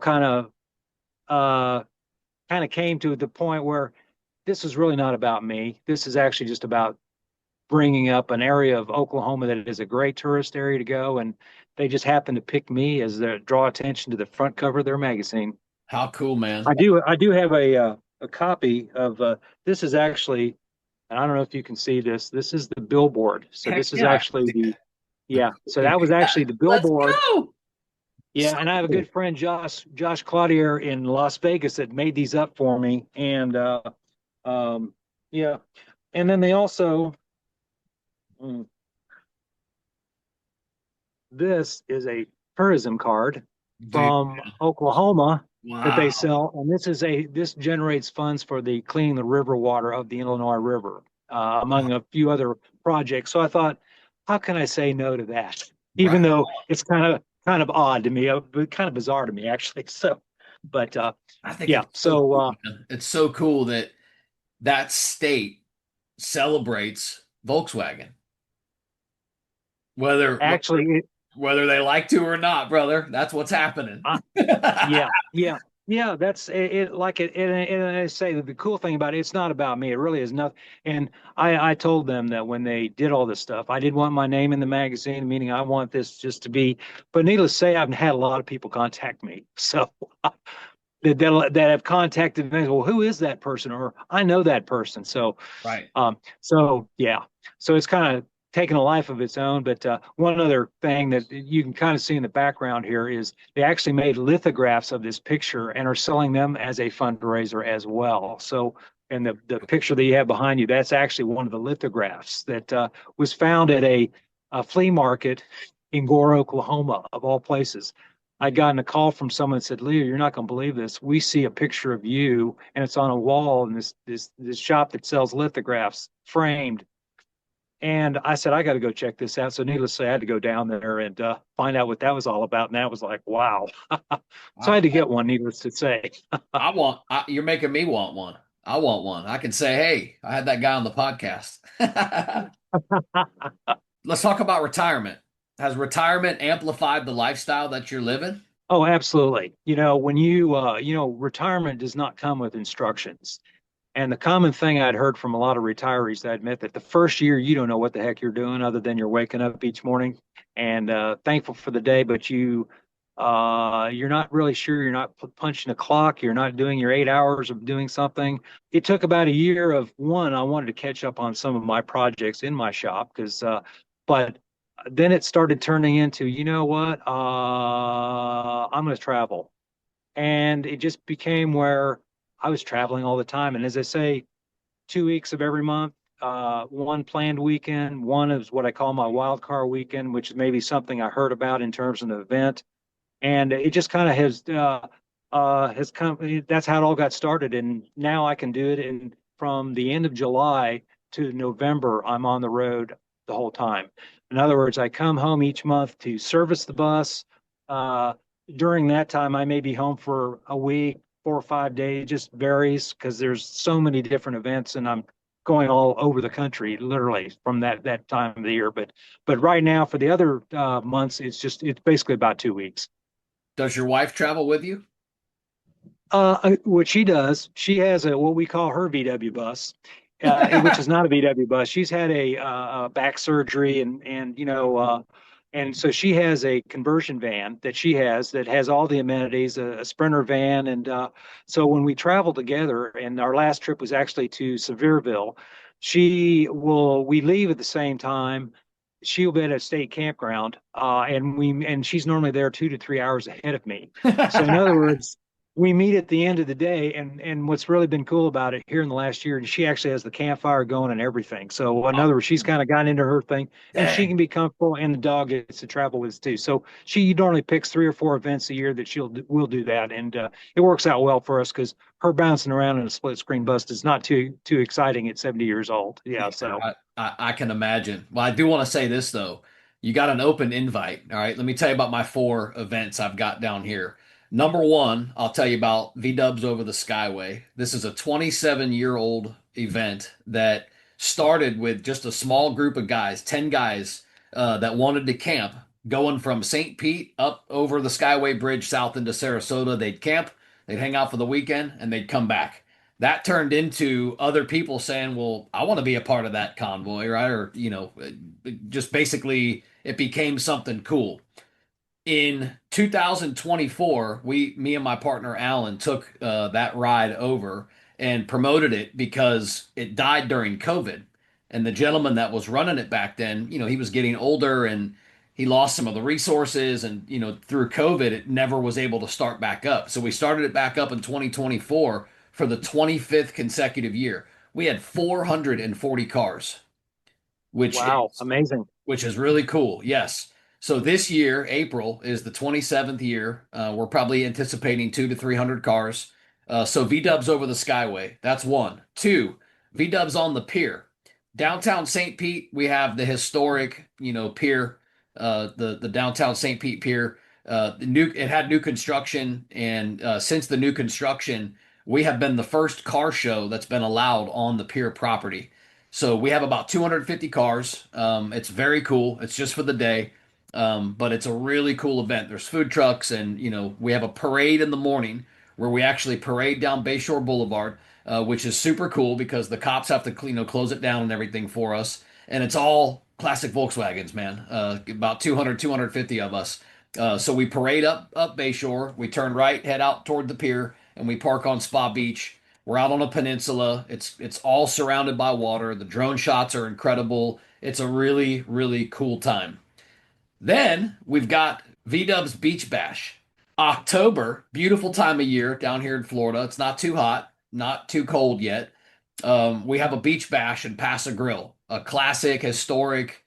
uh, kind of came to the point where this is really not about me. This is actually just about bringing up an area of Oklahoma that is a great tourist area to go, and they just happen to pick me as their draw attention to the front cover of their magazine. How cool, man. I do have a copy of this is actually, and I don't know if you can see this. This is the billboard. So Heck this is yeah, I actually can see the that. yeah. So that was Yeah. actually the Let's billboard. go. Yeah, So and I have a cool. good friend Josh Cloutier in Las Vegas that made these up for me, and um, yeah, and then they also mm, this is a tourism card Dude. from Oklahoma that they Wow. sell, and this generates funds for the cleaning the river water of the Illinois River, among a few other projects. So I thought, how can I say no to that? Right. Even though it's kind of odd to me, but kind of bizarre to me actually. So, but I think yeah, it's so so cool, man. It's so cool that that state celebrates Volkswagen, whether actually, whether they like to or not, brother. That's what's happening. uh, yeah, yeah. Yeah, that's it. Like and I say the cool thing about it, it's not about me. It really is nothing. And I told them that when they did all this stuff, I did want my name in the magazine, meaning I want this just to be. But needless to say, I've had a lot of people contact me, so that have contacted me. Well, who is that person? Or I know that person. Right. So yeah, so it's kind of taken a life of its own. But one other thing that you can kind of see in the background here is they actually made lithographs of this picture and are selling them as a fundraiser as well. So, and the picture that you have behind you, that's actually one of the lithographs that was found at a flea market in Gore, Oklahoma, of all places. I'd gotten a call from someone that said, Leo, you're not going to believe this. We see a picture of you and it's on a wall in this shop that sells lithographs framed. And I said, I got to go check this out. So needless to say, I had to go down there and find out what that was all about. And that was like, wow. So I I, had to get one, needless to say. you're making me want one. I want one. I can say, hey, I had that guy on the podcast. Let's talk about retirement. Has retirement amplified the lifestyle that you're living? Oh, absolutely. When retirement does not come with instructions. And the common thing I'd heard from a lot of retirees, I admit that the first year you don't know what the heck you're doing other than you're waking up each morning and thankful for the day, but you're not really sure. You're not punching a clock. You're not doing your 8 hours of doing something. It took about a year of one. I wanted to catch up on some of my projects in my shop but then it started turning into, you know what? I'm going to travel, and it just became where I was traveling all the time. And as I say, 2 weeks of every month, one planned weekend, one is what I call my wild card weekend, which is maybe something I heard about in terms of an event. And it just kind of has come. That's how it all got started. And now I can do it. And from the end of July to November, I'm on the road the whole time. In other words, I come home each month to service the bus. Uh, During that time, I may be home for a week, 4 or 5 days. It just varies because there's so many different events, and I'm going all over the country, literally from that time of the year. But right now, for the other months, it's basically about 2 weeks. Does your wife travel with you? What she does, she has what we call her VW bus, which is not a VW bus. She's had a back surgery, and so she has a conversion van that has all the amenities, a Sprinter van, and so when we travel together, and our last trip was actually to Sevierville, we leave at the same time. She'll be at a state campground, and she's normally there 2 to 3 hours ahead of me. So in other words, we meet at the end of the day, and what's really been cool about it here in the last year, and she actually has the campfire going and everything. So in Oh, other words, she's kind of gotten into her thing, and she dang. can be comfortable, and the dog gets to travel with us too. So she normally picks 3 or 4 events a year that we'll do that, and it works out well for us because her bouncing around in a split screen bus is not too exciting at 70 years old. Yeah, Yeah, so I can imagine. Well, I do want to say this though. You got an open invite. All right. Let me tell you about my four events I've got down here. Number one, I'll tell you about V-Dubs over the Skyway. This is a 27-year-old event that started with just a small group of guys, 10 guys that wanted to camp, going from St. Pete up over the Skyway Bridge south into Sarasota. They'd camp, they'd hang out for the weekend, and they'd come back. That turned into other people saying, well, I want to be a part of that convoy, right? Or, just basically it became something cool. In 2024, me and my partner Alan took that ride over and promoted it because it died during COVID. And the gentleman that was running it back then, he was getting older and he lost some of the resources. And, through COVID, it never was able to start back up. So we started it back up in 2024 for the 25th consecutive year. We had 440 cars, which wow, is amazing. which is really cool. Yes. So this year, April is the 27th year. We're probably anticipating 200 to 300 cars. So V Dubs over the Skyway. That's one. Two, V Dubs on the pier. Downtown St. Pete, we have the historic, pier, the downtown St. Pete pier. It had new construction, and since the new construction, we have been the first car show that's been allowed on the pier property. So we have about 250 cars. It's very cool. It's just for the day, but it's a really cool event. There's food trucks, and we have a parade in the morning where we actually parade down Bayshore Boulevard, which is super cool because the cops have to, close it down and everything for us. And it's all classic Volkswagens, man. About 200, 250 of us. So we parade up Bayshore. We turn right, head out toward the pier, and we park on Spa Beach. We're out on a peninsula. It's all surrounded by water. The drone shots are incredible. It's a really, really cool time. Then we've got V-Dub's Beach Bash. October, beautiful time of year down here in Florida. It's not too hot, not too cold yet. We have a beach bash in Paso Grill, a classic, historic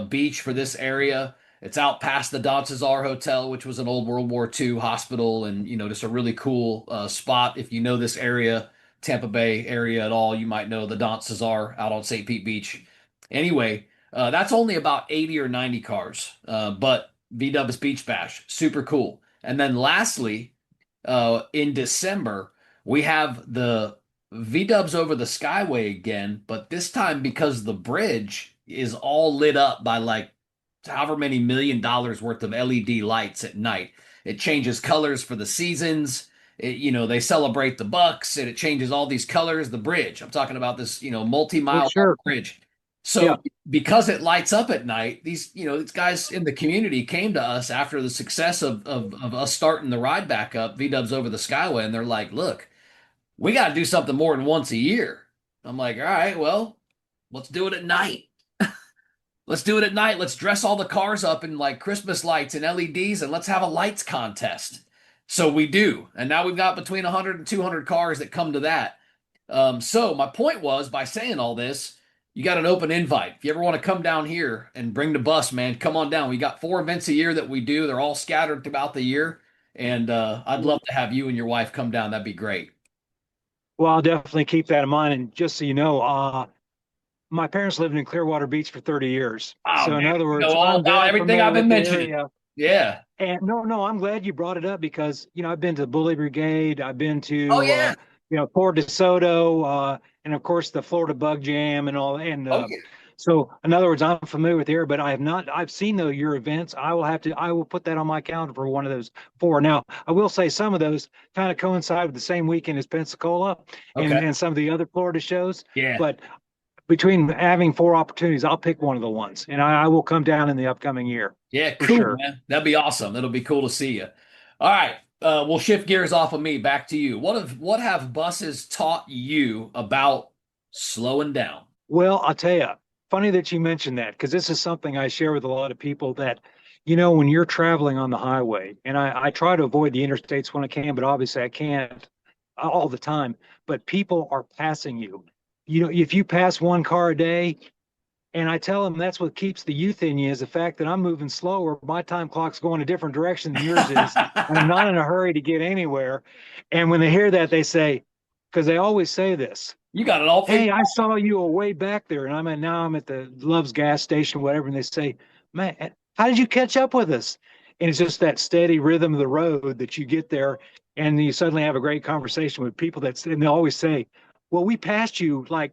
beach for this area. It's out past the Don Cesar Hotel, which was an old World War II hospital, and just a really cool spot. If you know this area, Tampa Bay area at all, you might know the Don Cesar out on St. Pete Beach. Anyway, that's only about 80 or 90 cars, but VW's Beach Bash, super cool. And then lastly, in December, we have the V-Dubs over the Skyway again, but this time because the bridge is all lit up by like however many $1 million worth of LED lights at night. It changes colors for the seasons. They celebrate the Bucks and it changes all these colors. The bridge, I'm talking about this, Well, multi-mile long sure. bridge. So Yeah. because it lights up at night, these guys in the community came to us after the success of us starting the ride back up, V-Dubs over the Skyway, and they're like, look, we got to do something more than once a year. I'm like, all right, well, let's do it at night. Let's do it at night. Let's dress all the cars up in like Christmas lights and LEDs and let's have a lights contest. So we do. And now we've got between 100 and 200 cars that come to that. So my point was by saying all this, you got an open invite. If you ever want to come down here and bring the bus, man, come on down. We got 4 events a year that we do. They're all scattered throughout the year. And I'd love to have you and your wife come down. That'd be great. Well, I'll definitely keep that in mind. And just so you know, my parents lived in Clearwater Beach for 30 years. Oh So man, in other you know words, all I'm about very everything familiar I've been with the mentioning. area. Yeah. And no, I'm glad you brought it up because, I've been to Bully Brigade, I've been Oh to, yeah. Fort DeSoto, and of course the Florida Bug Jam and all. And Oh yeah. so, in other words, I'm familiar with the area, but I have not, I've seen your events. I will put that on my calendar for one of those four. Now, I will say some of those kind of coincide with the same weekend as Pensacola Okay. and some of the other Florida shows. Yeah. But between having four opportunities, I'll pick one of the ones, and I will come down in the upcoming year Yeah. for Cool, sure. man. That'd be awesome. It'll be cool to see you. All right. We'll shift gears off of me back to you. What have buses taught you about slowing down? Well, I'll tell you, funny that you mentioned that because this is something I share with a lot of people that, when you're traveling on the highway, and I try to avoid the interstates when I can, but obviously I can't all the time, but people are passing you. If you pass one car a day, and I tell them that's what keeps the youth in you is the fact that I'm moving slower. My time clock's going a different direction than yours is, and I'm not in a hurry to get anywhere. And when they hear that, they say, because they always say this, You got it all "Hey, figured I saw you way back there," and I'm at the Love's gas station, whatever, and they say, "Man, how did you catch up with us?" And it's just that steady rhythm of the road that you get there, and you suddenly have a great conversation with people and they always say, "Well, we passed you like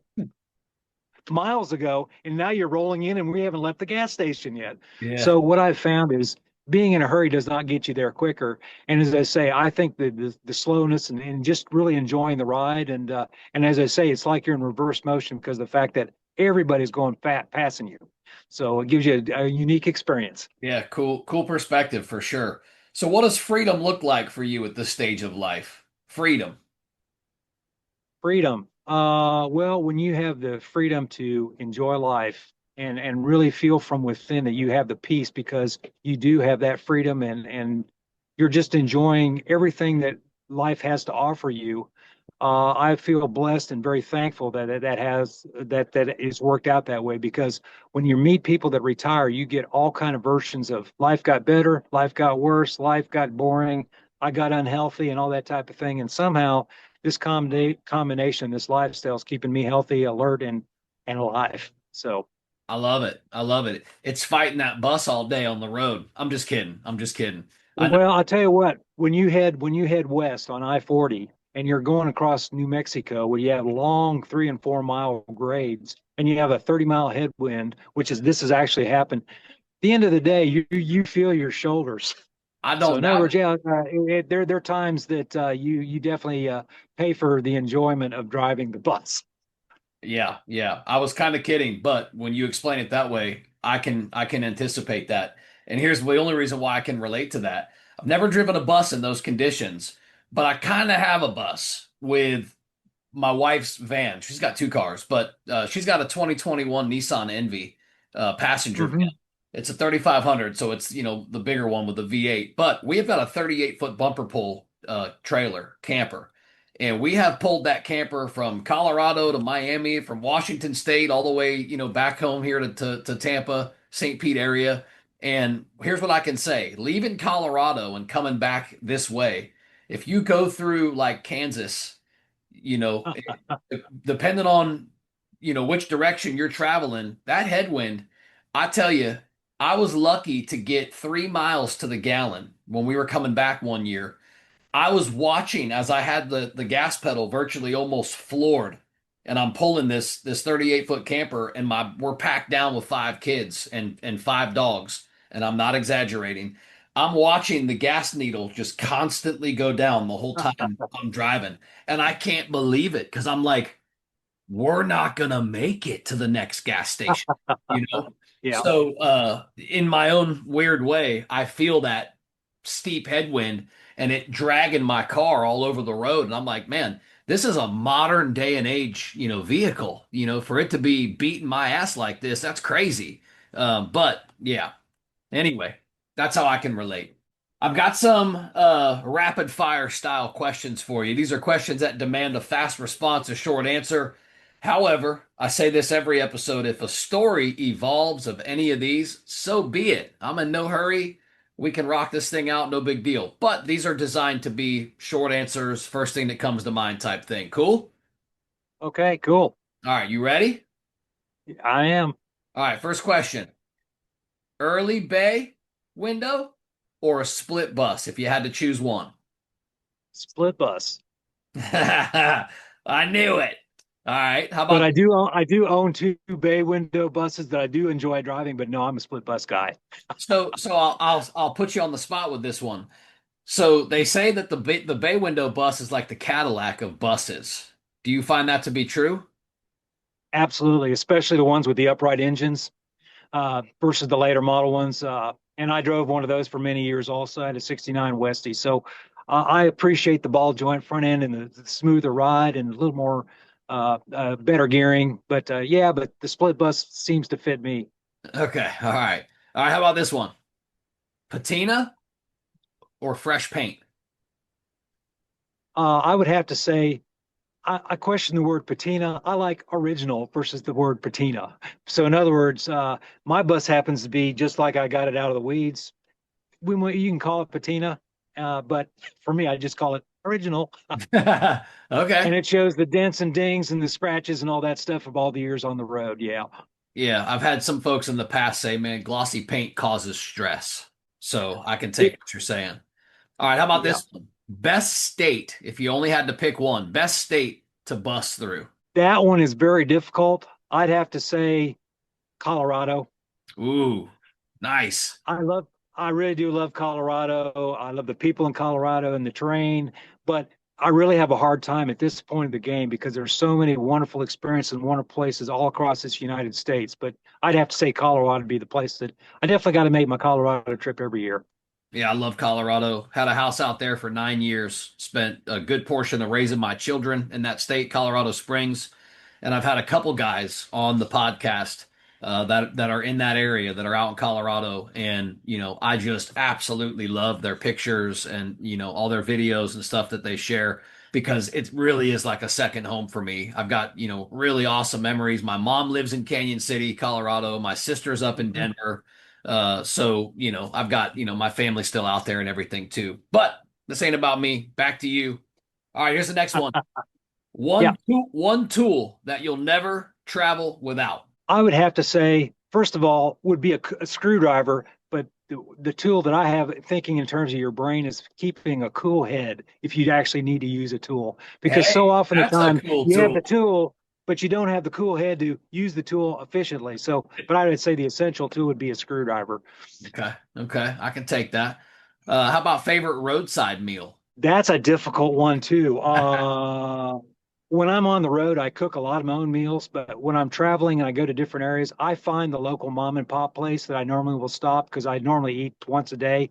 miles ago, and now you're rolling in, and we haven't left the gas station yet." out. Yeah. So what I've found is being in a hurry does not get you there quicker. And as I say, I think the slowness and just really enjoying the ride, and as I say, it's like you're in reverse motion because of the fact that everybody's going fat passing you. So it gives you a unique experience. Yeah. Cool. Cool perspective for sure. So what does freedom look like for you at this stage of life? Freedom. Freedom. Well, when you have the freedom to enjoy life and really feel from within that you have the peace because you do have that freedom and you're just enjoying everything that life has to offer you. I feel blessed and very thankful that is worked out that way because when you meet people that retire, you get all kind of versions of life got better, life got worse, life got boring, I got unhealthy, and all that type of thing. And somehow this combination, this lifestyle is keeping me healthy, alert, and alive. So, I love it. I love it. It's fighting that bus all day on the road. I'm just kidding. I'm just kidding. I know. well, I'll tell you what, when you head west on I-40 and you're going across New Mexico, where you have long 3 and 4 mile grades, and you have a 30-mile headwind, this has actually happened. At the end of the day, you feel your shoulders. I So don't in other doubt words, it. yeah, there are times that you definitely pay for the enjoyment of driving the bus. Yeah, yeah. I was kind of kidding, but when you explain it that way, I can anticipate that. And here's the only reason why I can relate to that. I've never driven a bus in those conditions, but I kind of have a bus with my wife's van. She's got two cars, but she's got a 2021 Nissan Envy passenger van. Hmm. It's a 3500, so it's the bigger one with the V8. But we have got a 38-foot bumper pull trailer camper, and we have pulled that camper from Colorado to Miami, from Washington State all the way back home here to Tampa, St. Pete area. And here's what I can say: leaving Colorado and coming back this way, if you go through like Kansas you know, depending on, which direction you're traveling, that headwind, I tell you, I was lucky to get 3 miles to the gallon when we were coming back one year. I was watching as I had the gas pedal virtually almost floored, and I'm pulling this 38-foot camper, and we're packed down with five kids and five dogs, and I'm not exaggerating. I'm watching the gas needle just constantly go down the whole time I'm driving, and I can't believe it because I'm like, we're not gonna make it to the next gas station, you know? Yeah. So in my own weird way, I feel that steep headwind and it dragging my car all over the road. And I'm like, man, this is a modern day and age, vehicle. For it to be beating my ass like this, that's crazy. But yeah, anyway, that's how I can relate. I've got some rapid fire style questions for you. These are questions that demand a fast response, a short answer. However, I say this every episode, if a story evolves of any of these, so be it. I'm in no hurry. We can rock this thing out, no big deal. But these are designed to be short answers, first thing that comes to mind type thing. Cool? Okay, cool. All right, you ready? I am. All right, first question. Early bay window or a split bus if you had to choose one? Split bus. I knew it. All right. How But about I do own two bay window buses that I do enjoy driving, but no, I'm a split bus guy. so I'll put you on the spot with this one. So they say that the bay window bus is like the Cadillac of buses. Do you find that to be true? Absolutely, especially the ones with the upright engines versus the later model ones. And I drove one of those for many years also. I had a 69 Westie. So I appreciate the ball joint front end and the smoother ride and a little more better gearing. But yeah, but the split bus seems to fit me. Okay. All right. All right. How about this one? Patina or fresh paint? I would have to say I question the word patina. I like original versus the word patina. So in other words, my bus happens to be just like I got it out of the weeds. You can call it patina, but for me, I just call it original. And Okay. it shows the dents and dings and the scratches and all that stuff of all the years on the road. Yeah. Yeah, I've had some folks in the past say, man, glossy paint causes stress. So I can take It, what you're saying. All right, how about yeah. this one? Best state, if you only had to pick one, best state to bust through. That one is very difficult. I'd have to say Colorado. Ooh, nice. I love, I really do love Colorado. I love the people in Colorado and the terrain, but I really have a hard time at this point of the game because there's so many wonderful experiences and wonderful places all across this United States. But I'd have to say Colorado would be the place that I definitely got to make my Colorado trip every year. Yeah, I love Colorado. Had a house out there for 9 years. Spent a good portion of raising my children in that state, Colorado Springs. And I've had a couple guys on the podcast that are in that area that are out in Colorado, and I just absolutely love their pictures and all their videos and stuff that they share because it really is like a second home for me. I've got really awesome memories. My mom lives in Canyon City, Colorado. My sister's up in Mhm. Denver. So I've got my family still out there and everything too. But this ain't about me. Back to you. All right, here's the next one. Yeah, One tool that you'll never travel without. I would have to say, first of all, would be a screwdriver. But the tool that I have thinking in terms of your brain is keeping a cool head if you actually need to use a tool. Because so Hey, often the that's a time cool you have the tool. tool, but you don't have the cool head to use the tool efficiently. So, but I would say the essential tool would be a screwdriver. Okay, okay, I can take that. How about favorite roadside meal? That's a difficult one too. When I'm on the road, I cook a lot of my own meals, but when I'm traveling and I go to different areas, I find the local mom and pop place that I normally will stop because I normally eat once a day.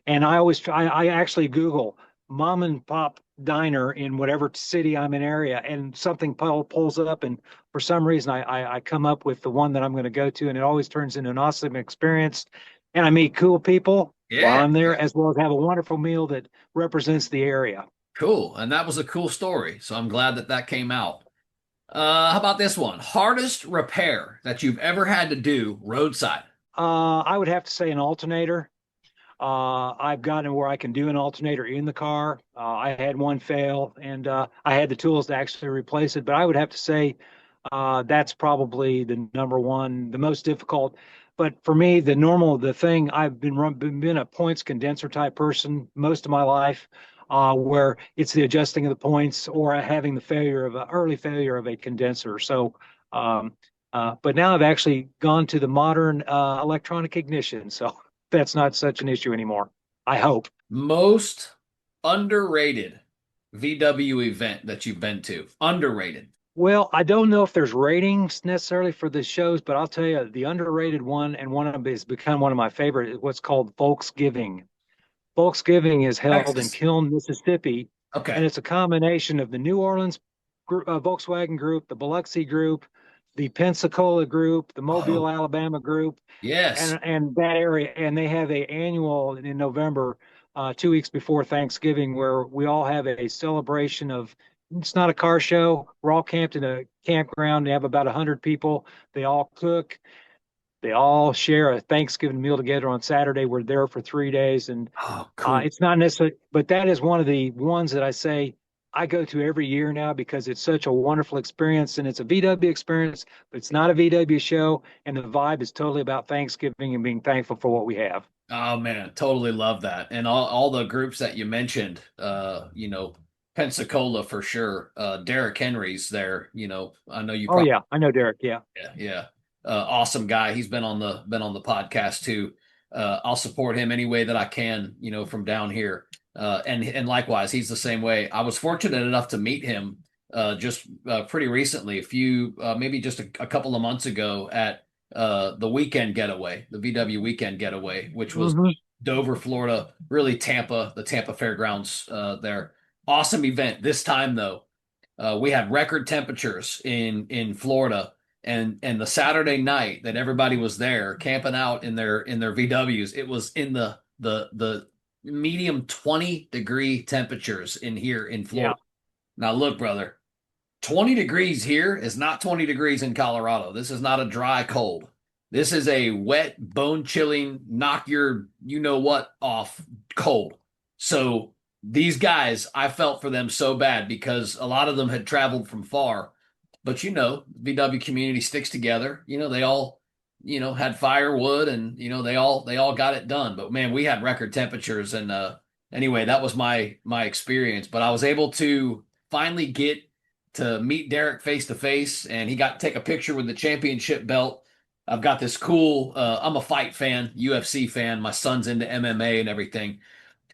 And I always try, I actually Google mom and pop diner in whatever city I'm in area, and something pulls up. And for some reason, I come up with the one that I'm going to go to, and it always turns into an awesome experience. And I meet cool people while Yeah, I'm there, yeah. as well as have a wonderful meal that represents the area. Cool. And that was a cool story. So I'm glad that that came out. How about this one? Hardest repair that you've ever had to do roadside. I would have to say an alternator. I've gotten where I can do an alternator in the car. I had one fail, and I had the tools to actually replace it. But I would have to say that's probably the number one, the most difficult. But for me, the thing I've been a points condenser type person most of my life, where it's the adjusting of the points or having the early failure of a condenser. So, but now I've actually gone to the modern electronic ignition, so that's not such an issue anymore. I hope. Most underrated VW event that you've been to. Underrated. Well, I don't know if there's ratings necessarily for the shows, but I'll tell you the underrated one, and one of them has become one of my favorite, is what's called Volksgiving. Volksgiving is held in Texas. Kiln, Mississippi, and Okay. it's a combination of the New Orleans Volkswagen Group, the Biloxi Group, the Pensacola Group, the Mobile, Oh, Alabama Group, yes. and that area. And they have a annual in November, 2 weeks before Thanksgiving, where we all have a celebration of. It's not a car show. We're all camped in a campground. They have about 100 people. They all cook. They all share a Thanksgiving meal together on Saturday. We're there for 3 days, and Oh, cool. it's not necessarily, but that is one of the ones that I say I go to every year now because it's such a wonderful experience, and it's a VW experience, but it's not a VW show. And the vibe is totally about Thanksgiving and being thankful for what we have. Oh man, totally love that. And all the groups that you mentioned, Pensacola for sure. Derek Henry's there, I know you Oh, probably yeah. I know, Derek. Yeah. yeah. Awesome guy. He's been on the podcast too. I'll support him any way that I can, from down here. And likewise, he's the same way. I was fortunate enough to meet him just pretty recently, maybe just a couple of months ago at the weekend getaway, the VW weekend getaway, which was Hmm. Dover, Florida, really Tampa, the Tampa Fairgrounds there. Awesome event. This time though, we had record temperatures in Florida, and the Saturday night that everybody was there camping out in their VWs, it was in the medium 20-degree temperatures in here in Yeah. Florida. Now look, brother, 20 degrees here is not 20 degrees in Colorado. This is not a dry cold. This is a wet, bone chilling, knock your you know what off cold. So these guys, I felt for them so bad because a lot of them had traveled from far. But VW community sticks together. They all, had firewood and they all got it done. But man, we had record temperatures and anyway, that was my experience. But I was able to finally get to meet Derek face to face, and he got to take a picture with the championship belt. I've got this cool. I'm a fight fan, UFC fan. My son's into MMA and everything.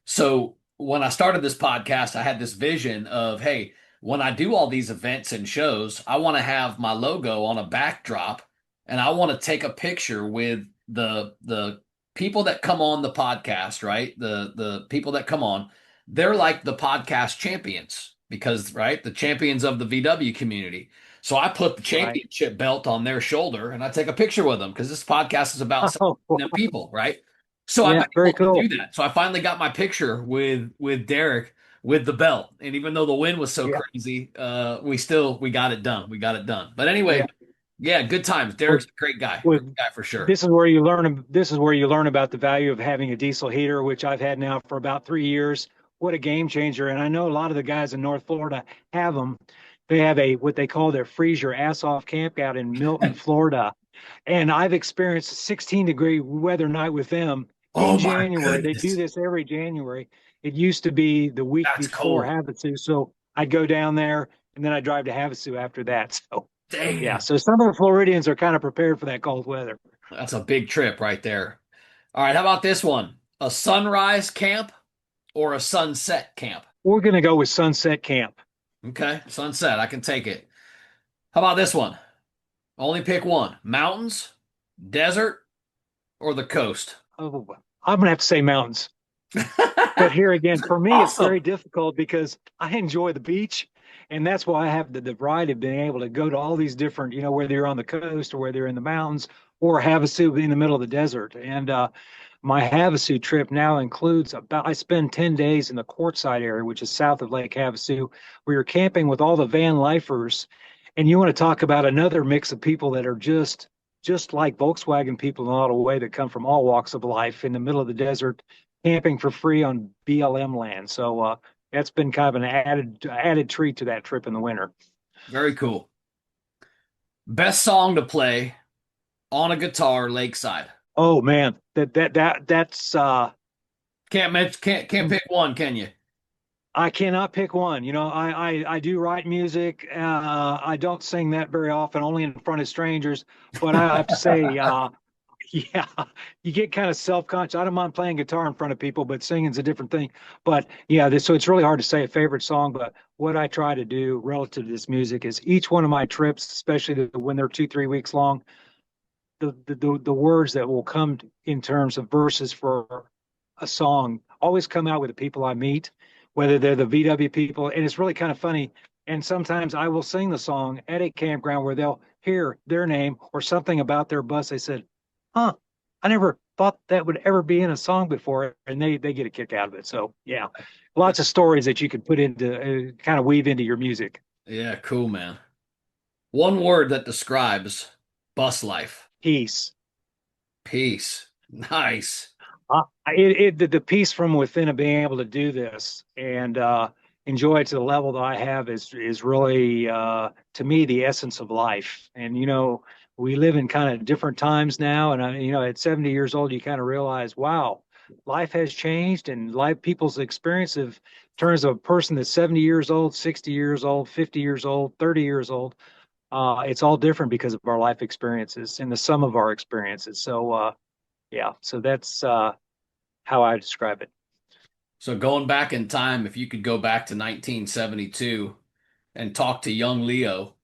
So when I started this podcast, I had this vision of, hey, when I do all these events and shows, I want to have my logo on a backdrop, and I want to take a picture with the people that come on the podcast, right? The people that come on, they're like the podcast champions because, right, the champions of the VW community. So I put the Right. championship belt on their shoulder and I take a picture with them because this podcast is about Oh, them people, right? So I've yeah. been Very able to cool. do that. So I finally got my picture with Derek with the belt. And even though the wind was so Yeah. crazy, we got it done. We got it done. But Yeah. anyway, yeah, good times. Well, Derek's a great guy. well, Great guy for sure. this is where you learn. This is where you learn about the value of having a diesel heater, which I've had now for about 3 years. What a game changer! And I know a lot of the guys in North Florida have them. They have a what they call their freeze your ass off camp out in Milton, Florida. And I've experienced a 16-degree weather night with them in Oh my January. They do goodness. this every January. It used to be the week That's before cold. Havasu. So I'd go down there and then I'd drive to Havasu after that. So yeah. Damn. So some of the Floridians are kind of prepared for that cold weather. That's a big trip right there. All right, how about this one? A sunrise camp or a sunset camp? We're going to go with sunset camp. Okay, sunset. I can take it. How about this one? Only pick one: mountains, desert, or the coast. Oh, I'm going to have to say mountains. But here again, for me, it's Awesome. very difficult because I enjoy the beach. And that's why I have the variety of being able to go to all these different, whether you're on the coast or whether you're in the mountains or Havasu in the middle of the desert. And my Havasu trip now includes I spend 10 days in the Quartzsite area, which is south of Lake Havasu, where you're camping with all the van lifers. And you want to talk about another mix of people that are just like Volkswagen people in a lot of way that come from all walks of life in the middle of the desert, camping for free on BLM land. So that's been kind of an added treat to that trip in the winter. Very cool. Best song to play on a guitar lakeside. Oh man, that's Can't pick one, can you? I cannot pick one. I do write music. I don't sing that very often, only in front of strangers. But I have to say, yeah, you get kind of self-conscious. I don't mind playing guitar in front of people, but singing's a different thing. But yeah, so it's really hard to say a favorite song. But what I try to do relative to this music is each one of my trips, especially when they're 2, 3 weeks long, the words that will come in terms of verses for a song always come out with the people I meet, whether they're the VW people. And it's really kind of funny. And sometimes I will sing the song at a campground where they'll hear their name or something about their bus. They said, huh, I never thought that would ever be in a song before. And they get a kick out of it. So yeah, lots of stories that you could put into kind of weave into your music. Yeah, cool, man. One word that describes bus life. Peace. Peace. Nice. The peace from within of being able to do this and enjoy it to the level that I have is really to me the essence of life. And we live in kind of different times now, and at 70 years old, you kind of realize, wow, life has changed, and people's experience of in terms of a person that's 70 years old, 60 years old, 50 years old, 30 years old. It's all different because of our life experiences and the sum of our experiences. So yeah, so that's how I describe it. So going back in time, if you could go back to 1972 and talk to young Leo,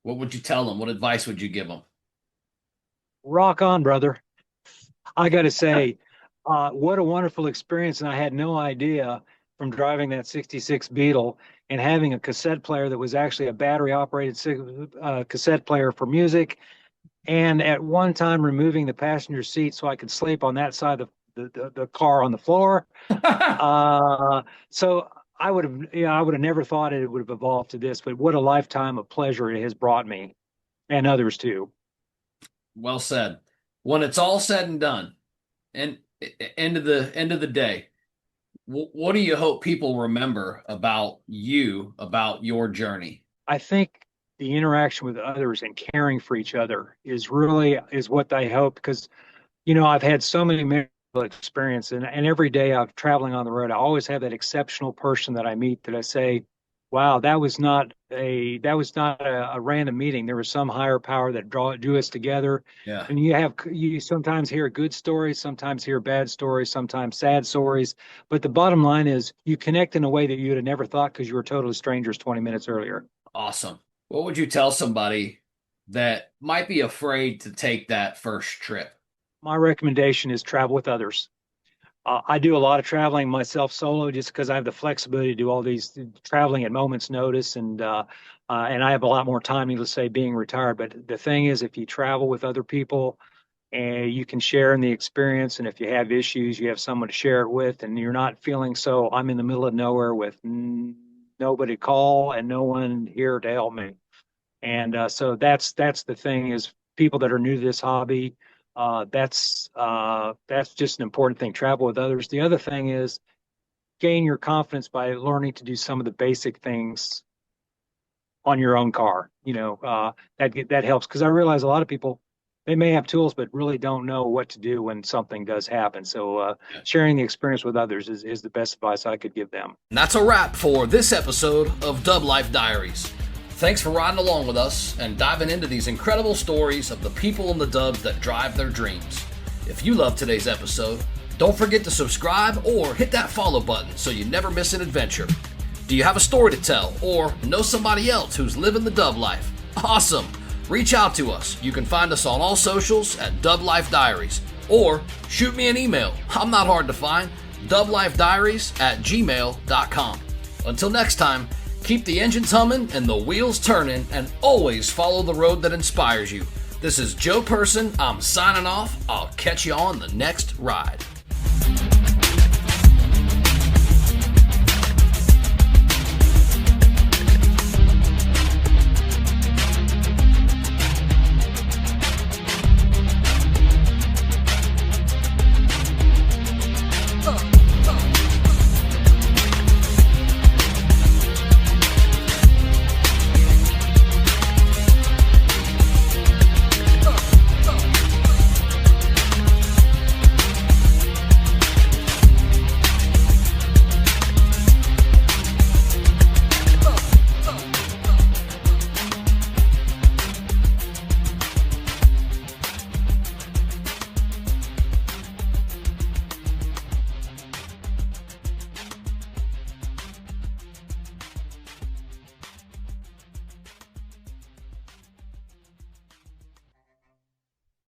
what would you tell him? What advice would you give him? Rock on, brother. I got to say, what a wonderful experience. And I had no idea from driving that 66 Beetle and having a cassette player that was actually a battery operated cassette player for music. And at one time removing the passenger seat so I could sleep on that side of the car on the floor. So I would have never thought it would have evolved to this, but what a lifetime of pleasure it has brought me and others too. Well said. When it's all said and done, and end of the day, what do you hope people remember about you, about your journey? I think the interaction with others and caring for each other is what I hope because I've had so many memorable experiences and every day I'm traveling on the road, I always have that exceptional person that I meet that I say, wow, that was not a random meeting. There was some higher power that drew us together. Yeah. And you sometimes hear good stories, sometimes hear bad stories, sometimes sad stories. But the bottom line is you connect in a way that you'd have never thought because you were totally strangers 20 minutes earlier. Awesome. What would you tell somebody that might be afraid to take that first trip? My recommendation is travel with others. I do a lot of traveling myself solo just because I have the flexibility to do all these traveling at moment's notice, and I have a lot more time, needless to say, being retired. But the thing is, if you travel with other people and you can share in the experience, and if you have issues, you have someone to share it with, and you're not feeling so I'm in the middle of nowhere with nobody to call and no one here to help me. And so that's the thing is people that are new to this hobby. That's just an important thing. Travel with others. The other thing is gain your confidence by learning to do some of the basic things on your own car. That helps because I realize a lot of people they may have tools but really don't know what to do when something does happen. So sharing the experience with others is the best advice I could give them. And that's a wrap for this episode of DubLife Diaries. Thanks for riding along with us and diving into these incredible stories of the people in the dubs that drive their dreams. If you love today's episode, Don't forget to subscribe or hit that follow button so you never miss an adventure. Do you have a story to tell or know somebody else who's living the dub life? Awesome! Reach out to us. You can find us on all socials at DubLife Diaries or shoot me an email. I'm not hard to find. DubLifeDiaries@gmail.com. Until next time, keep the engines humming and the wheels turning, and always follow the road that inspires you. This is Joe Person. I'm signing off. I'll catch you on the next ride.